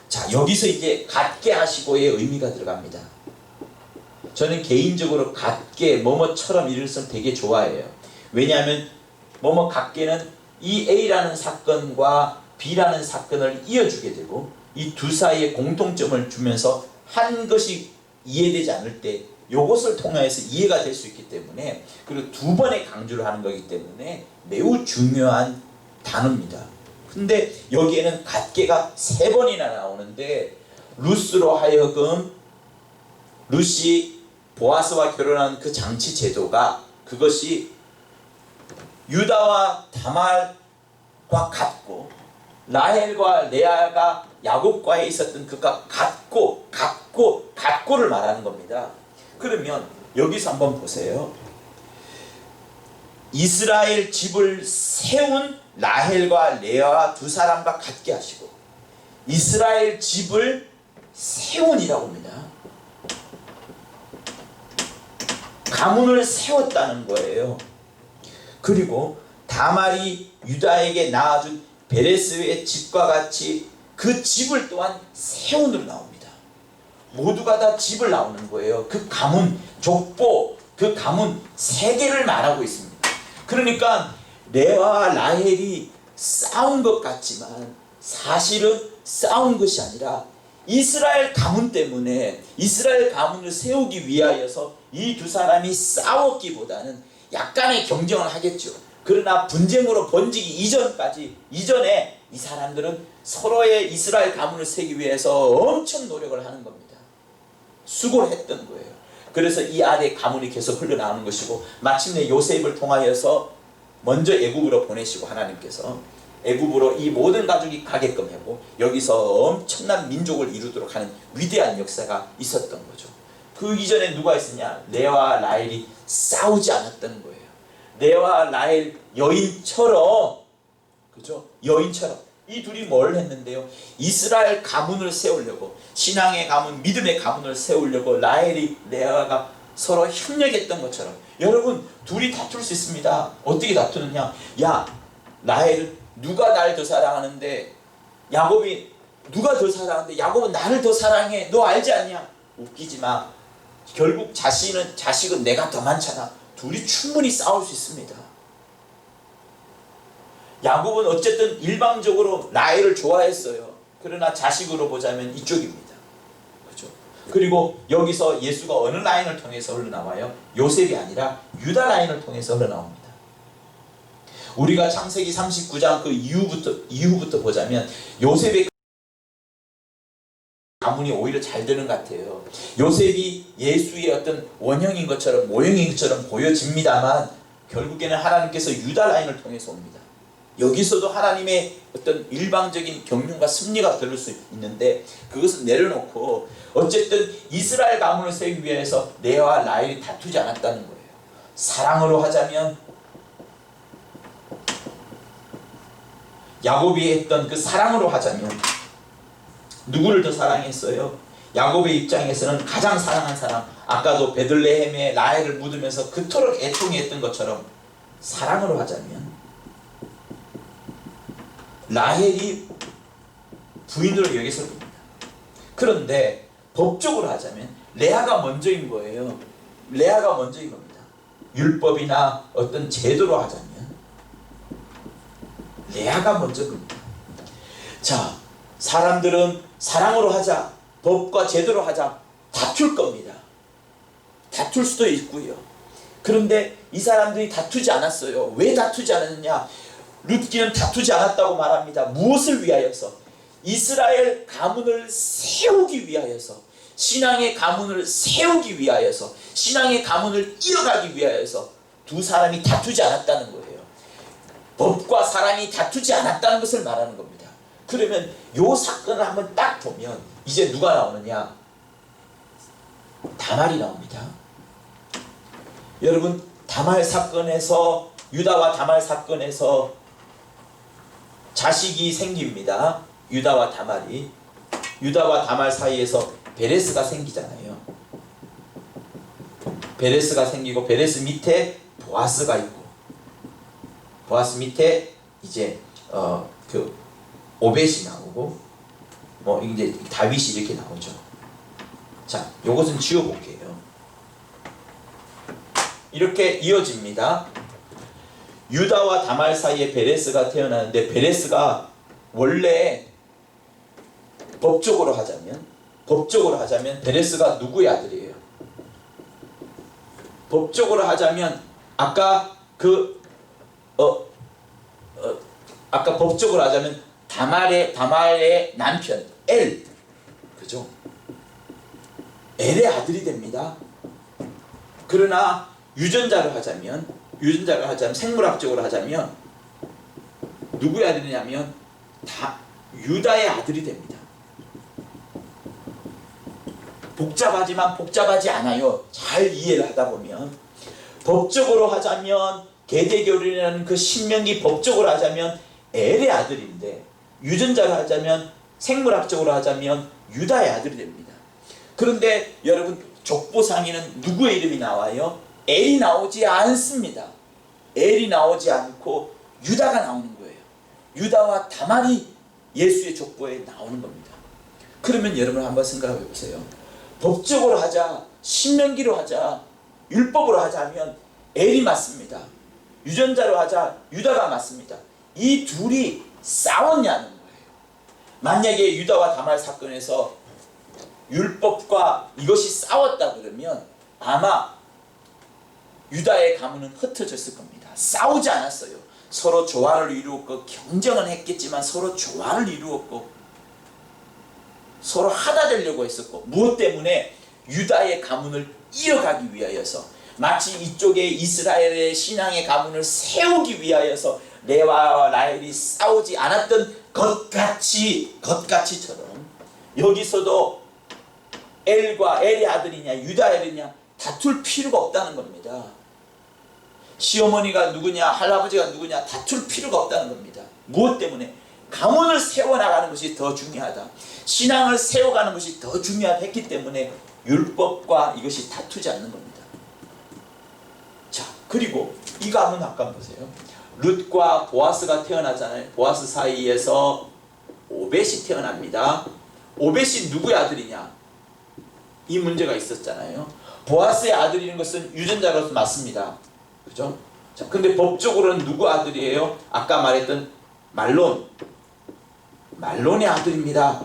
자, 여기서 이제 같게 하시고의 의미가 들어갑니다. 저는 개인적으로 같게, 뭐뭐처럼 이런 것을 되게 좋아해요. 왜냐하면 뭐뭐 같게는 이 A라는 사건과 B라는 사건을 이어주게 되고 이 두 사이에 공통점을 주면서 한 것이 이해되지 않을 때 이것을 통해서 이해가 될 수 있기 때문에, 그리고 두 번의 강조를 하는 거기 때문에 매우 중요한 단어입니다. 근데 여기에는 같게가 세 번이나 나오는데 룻으로 하여금 룻이 보아스와 결혼한 그 장치 제도가, 그것이 유다와 다말과 같고 라헬과 레아가 야곱과에 있었던 그가 같고를 말하는 겁니다. 그러면 여기서 한번 보세요. 이스라엘 집을 세운 라헬과 레아와 두 사람과 같게 하시고, 이스라엘 집을 세운이라고 합니다. 가문을 세웠다는 거예요. 그리고 다말이 유다에게 낳아준 베레스의 집과 같이 그 집을 또한 세운으로 나옵니다. 모두가 다 집을 나오는 거예요. 그 가문, 족보, 그 가문 세 개를 말하고 있습니다. 그러니까 레아와 라헬이 싸운 것 같지만 사실은 싸운 것이 아니라 이스라엘 가문 때문에, 이스라엘 가문을 세우기 위하여서 이 두 사람이 싸웠기보다는 약간의 경쟁을 하겠죠. 그러나 분쟁으로 번지기 이전에 이 사람들은 서로의 이스라엘 가문을 세우기 위해서 엄청 노력을 하는 겁니다. 수고를 했던 거예요. 그래서 이 아래 가문이 계속 흘러나오는 것이고, 마침내 요셉을 통하여서 먼저 애굽으로 보내시고, 하나님께서 애굽으로 이 모든 가족이 가게끔 하고 여기서 엄청난 민족을 이루도록 하는 위대한 역사가 있었던 거죠. 그 이전에 누가 있었냐? 레아와 라헬이 싸우지 않았던 거예요. 레아와 라헬 여인처럼 그죠? 여인처럼. 이 둘이 뭘 했는데요? 이스라엘 가문을 세우려고, 신앙의 가문, 믿음의 가문을 세우려고 라헬이 레아가 서로 협력했던 것처럼, 여러분 둘이 다툴 수 있습니다. 어떻게 다투느냐? 야 라헬, 누가 날 더 사랑하는데? 야곱이 누가 더 사랑하는데? 야곱은 나를 더 사랑해. 너 알지 않냐? 웃기지 마. 결국 자식은 내가 더 많잖아. 둘이 충분히 싸울 수 있습니다. 야곱은 어쨌든 일방적으로 라헬을 좋아했어요. 그러나 자식으로 보자면 이쪽입니다. 그렇죠? 그리고 여기서 예수가 어느 라인을 통해서 흘러나와요? 요셉이 아니라 유다 라인을 통해서 흘러나옵니다. 우리가 창세기 39장 그 이후부터 보자면 요셉의 가문이 오히려 잘 되는 것 같아요. 요셉이 예수의 어떤 원형인 것처럼, 모형인 것처럼 보여집니다만 결국에는 하나님께서 유다 라인을 통해서 옵니다. 여기서도 하나님의 어떤 일방적인 경륜과 섭리가 들을 수 있는데 그것은 내려놓고 어쨌든 이스라엘 가문을 세우기 위해서 레아와 라헬이 다투지 않았다는 거예요. 사랑으로 하자면 야곱이 했던 그 사랑으로 하자면 누구를 더 사랑했어요? 야곱의 입장에서는 가장 사랑한 사람, 아까도 베들레헴에 라헬을 묻으면서 그토록 애통했던 것처럼 사랑으로 하자면 라헬이 부인으로 여기서 봅니다. 그런데 법적으로 하자면 레아가 먼저인 거예요. 레아가 먼저인 겁니다. 율법이나 어떤 제도로 하자면 레아가 먼저인 겁니다. 자, 사람들은 사랑으로 하자, 법과 제도로 하자, 다툴 겁니다. 다툴 수도 있고요. 그런데 이 사람들이 다투지 않았어요. 왜 다투지 않았느냐? 룻기는 다투지 않았다고 말합니다. 무엇을 위하여서? 이스라엘 가문을 세우기 위하여서, 신앙의 가문을 세우기 위하여서, 신앙의 가문을 이어가기 위하여서 두 사람이 다투지 않았다는 거예요. 법과 사랑이 다투지 않았다는 것을 말하는 겁니다. 그러면 이 사건을 한번 딱 보면 이제 누가 나오느냐? 다말이 나옵니다. 여러분, 다말 사건에서, 유다와 다말 사건에서 자식이 생깁니다. 유다와 다말 사이에서 베레스가 생기잖아요. 베레스가 생기고 베레스 밑에 보아스가 있고, 보아스 밑에 이제 그 오벳이 나오고, 뭐 이제 다윗이 이렇게 나오죠. 자, 요것은 지워볼게요. 이렇게 이어집니다. 유다와 다말 사이에 베레스가 태어나는데, 베레스가 원래 법적으로 하자면 베레스가 누구의 아들이에요? 법적으로 하자면 아까 아까 법적으로 하자면 다말의 남편 엘, 그죠? 엘의 아들이 됩니다. 그러나 유전자로 하자면 생물학적으로 하자면 누구의 아들이냐면 다 유다의 아들이 됩니다. 복잡하지만 복잡하지 않아요. 잘 이해를 하다 보면. 법적으로 하자면, 계대교리라는 그 신명기 법적으로 하자면 엘의 아들인데, 유전자로 하자면, 생물학적으로 하자면 유다의 아들이 됩니다. 그런데 여러분, 족보상에는 누구의 이름이 나와요? 엘이 나오지 않습니다. 엘이 나오지 않고 유다가 나오는 거예요. 유다와 다말이 예수의 족보에 나오는 겁니다. 그러면 여러분 한번 생각해 보세요. 법적으로 하자, 신명기로 하자, 율법으로 하자면 엘이 맞습니다. 유전자로 하자, 유다가 맞습니다. 이 둘이 싸웠냐는 거예요. 만약에 유다와 다말 사건에서 율법과 이것이 싸웠다 그러면 아마 유다의 가문은 흩어졌을 겁니다. 싸우지 않았어요. 서로 조화를 이루었고, 경쟁은 했겠지만 서로 조화를 이루었고, 서로 하나 되려고 했었고, 무엇 때문에? 유다의 가문을 이어가기 위하여서, 마치 이쪽에 이스라엘의 신앙의 가문을 세우기 위하여서 레아와 라헬이 싸우지 않았던 것같이처럼 여기서도 엘의 아들이냐 유다의 아들이냐 다툴 필요가 없다는 겁니다. 시어머니가 누구냐 할아버지가 누구냐 다툴 필요가 없다는 겁니다. 무엇 때문에? 가문을 세워나가는 것이 더 중요하다. 신앙을 세워가는 것이 더 중요했기 때문에 율법과 이것이 다투지 않는 겁니다. 자, 그리고 이 가문 잠깐 보세요. 룻과 보아스가 태어나잖아요. 보아스 사이에서 오벳이 태어납니다. 오벳이 누구의 아들이냐? 이 문제가 있었잖아요. 보아스의 아들인 것은 유전자로서 맞습니다. 그죠? 자, 근데 법적으로는 누구 아들이에요? 아까 말했던 말론의 아들입니다.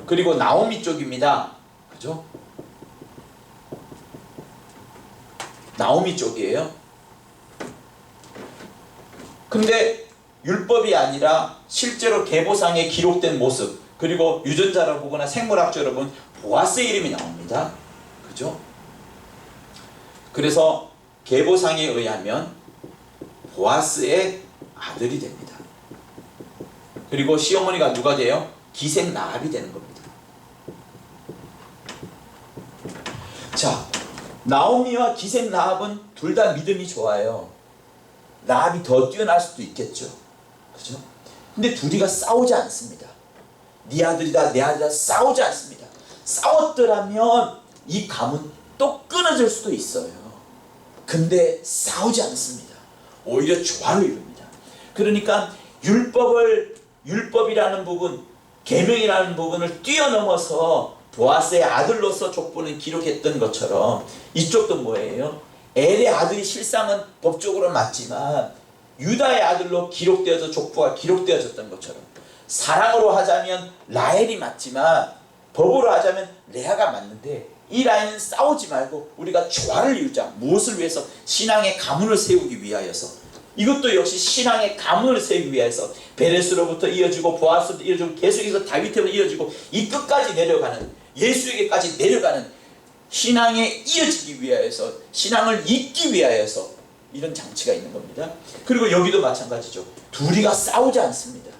그리고 나오미 쪽입니다. 그죠? 나오미 쪽이에요. 근데 율법이 아니라 실제로 계보상에 기록된 모습, 그리고 유전자로 보거나 생물학적으로 보면 보아스의 이름이 나옵니다. 그죠? 그래서 계보상에 의하면 보아스의 아들이 됩니다. 그리고 시어머니가 누가 돼요? 기생 라합이 되는 겁니다. 자, 나오미와 기생 라합은 둘 다 믿음이 좋아요. 라합이 더 뛰어날 수도 있겠죠. 그죠? 근데 둘이가 싸우지 않습니다. 네 아들이다 내 아들이다 싸우지 않습니다. 싸웠더라면 이 가문 또 끊어질 수도 있어요. 근데 싸우지 않습니다. 오히려 조화를 이룹니다. 그러니까 율법이라는 부분, 계명이라는 부분을 뛰어넘어서 보아스의 아들로서 족보는 기록했던 것처럼 이쪽도 뭐예요? 엘의 아들이 실상은 법적으로 맞지만 유다의 아들로 기록되어서 족보가 기록되어졌던 것처럼, 사랑으로 하자면 라헬이 맞지만 법으로 하자면 레아가 맞는데, 이 라인은 싸우지 말고 우리가 조화를 이루자. 무엇을 위해서? 신앙의 가문을 세우기 위하여서. 이것도 역시 신앙의 가문을 세우기 위해서 베레스로부터 이어지고 보아스로부터 이어지고 계속해서 다윗에부터 이어지고 이 끝까지 내려가는, 예수에게까지 내려가는 신앙에 이어지기 위하여서, 신앙을 잇기 위하여서 이런 장치가 있는 겁니다. 그리고 여기도 마찬가지죠. 둘이가 싸우지 않습니다.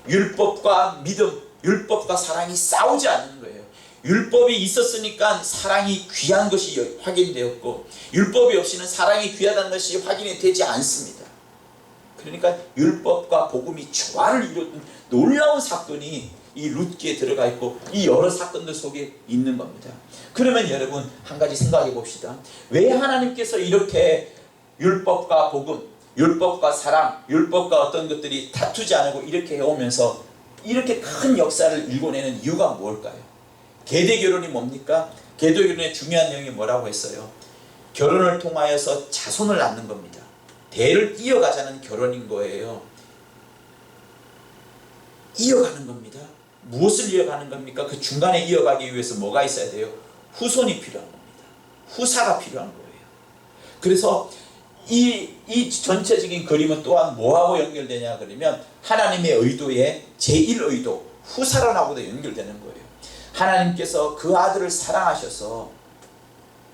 율법과 믿음, 율법과 사랑이 싸우지 않는 거예요. 율법이 있었으니까 사랑이 귀한 것이 확인되었고, 율법이 없이는 사랑이 귀하다는 것이 확인이 되지 않습니다. 그러니까 율법과 복음이 조화를 이루는 놀라운 사건이 이 룻기에 들어가 있고, 이 여러 사건들 속에 있는 겁니다. 그러면 여러분 한 가지 생각해 봅시다. 왜 하나님께서 이렇게 율법과 복음, 율법과 사랑, 율법과 어떤 것들이 다투지 않고 이렇게 해오면서 이렇게 큰 역사를 일궈내는 이유가 무엇일까요? 계대결혼이 뭡니까? 계대결혼의 중요한 내용이 뭐라고 했어요? 결혼을 통하여서 자손을 낳는 겁니다. 대를 이어가자는 결혼인 거예요. 이어가는 겁니다. 무엇을 이어가는 겁니까? 그 중간에 이어가기 위해서 뭐가 있어야 돼요? 후손이 필요한 겁니다. 후사가 필요한 거예요. 그래서 이 전체적인 그림은 또한 뭐하고 연결되냐 그러면 하나님의 의도의 제1의도 후사론하고도 연결되는 거예요. 하나님께서 그 아들을 사랑하셔서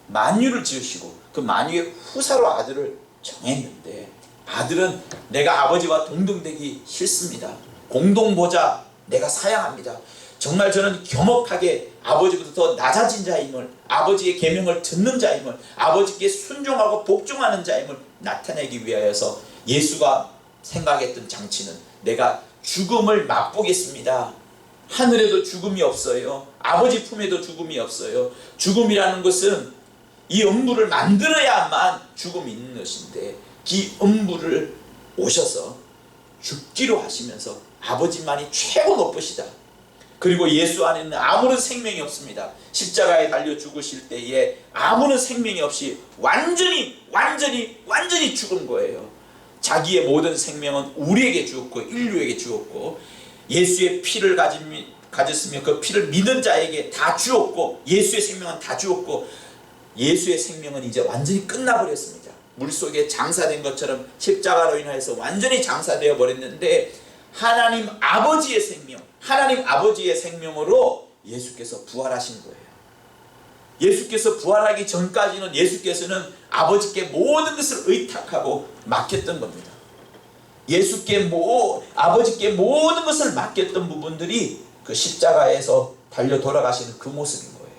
만유를 지으시고 그 만유의 후사로 아들을 정했는데, 아들은 내가 아버지와 동등되기 싫습니다. 공동보자 내가 사양합니다. 정말 저는 겸허하게 아버지보다 더 낮아진 자임을, 아버지의 계명을 듣는 자임을, 아버지께 순종하고 복종하는 자임을 나타내기 위하여서 예수가 생각했던 장치는 내가 죽음을 맛보겠습니다. 하늘에도 죽음이 없어요. 아버지 품에도 죽음이 없어요. 죽음이라는 것은 이 음부를 만들어야만 죽음이 있는 것인데, 이 음부를 오셔서 죽기로 하시면서 아버지만이 최고 높으시다. 그리고 예수 안에는 아무런 생명이 없습니다. 십자가에 달려 죽으실 때에 아무런 생명이 없이 완전히 죽은 거예요. 자기의 모든 생명은 우리에게 주었고 인류에게 주었고, 예수의 피를 가졌으며 그 피를 믿는 자에게 다 주었고, 예수의 생명은 다 주었고, 예수의 생명은 이제 완전히 끝나버렸습니다. 물속에 장사된 것처럼 십자가로 인하여서 완전히 장사되어 버렸는데, 하나님 아버지의 생명, 하나님 아버지의 생명으로 예수께서 부활하신 거예요. 예수께서 부활하기 전까지는 예수께서는 아버지께 모든 것을 의탁하고 맡겼던 겁니다. 아버지께 모든 것을 맡겼던 부분들이 그 십자가에서 달려 돌아가시는 그 모습인 거예요.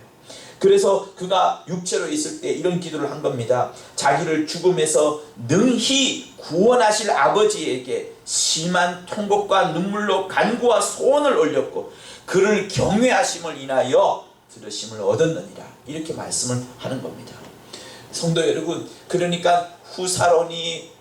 그래서 그가 육체로 있을 때 이런 기도를 한 겁니다. 자기를 죽음에서 능히 구원하실 아버지에게 심한 통곡과 눈물로 간구와 소원을 올렸고 그를 경외하심을 인하여 들으심을 얻었느니라. 이렇게 말씀을 하는 겁니다. 성도 여러분, 그러니까 후사론이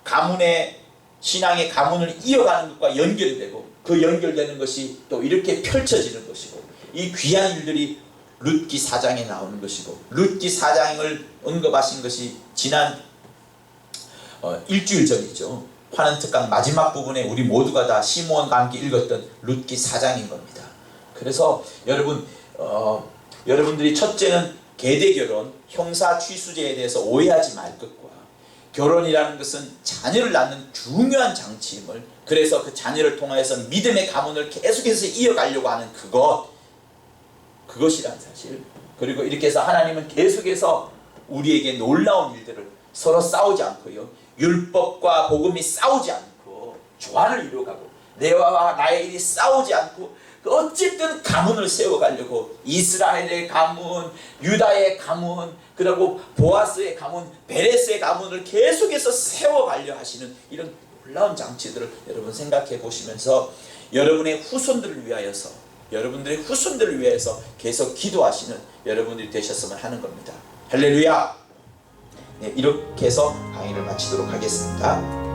가문의 신앙의 가문을 이어가는 것과 연결되고 그 연결되는 것이 또 이렇게 펼쳐지는 것이고 이 귀한 일들이 룻기 4장에 나오는 것이고 룻기 4장을 언급하신 것이 지난 일주일 전이죠. 환원 특강 마지막 부분에 우리 모두가 다 시므온과 함께 읽었던 룻기 4장인 겁니다. 그래서 여러분들이 첫째는 계대결혼, 형사 취수제에 대해서 오해하지 말 것과 결혼이라는 것은 자녀를 낳는 중요한 장치임을, 그래서 그 자녀를 통하여서 믿음의 가문을 계속해서 이어가려고 하는 그것이란 사실, 그리고 이렇게 해서 하나님은 계속해서 우리에게 놀라운 일들을 서로 싸우지 않고요, 율법과 복음이 싸우지 않고 조화를 이루어가고 내와 나의 일이 싸우지 않고 어쨌든 가문을 세워가려고 이스라엘의 가문, 유다의 가문, 그리고 보아스의 가문, 베레스의 가문을 계속해서 세워가려 하시는 이런 놀라운 장치들을 여러분 생각해 보시면서 여러분의 후손들을 위하여서 계속 기도하시는 여러분들이 되셨으면 하는 겁니다. 할렐루야. 네, 이렇게 해서 강의를 마치도록 하겠습니다.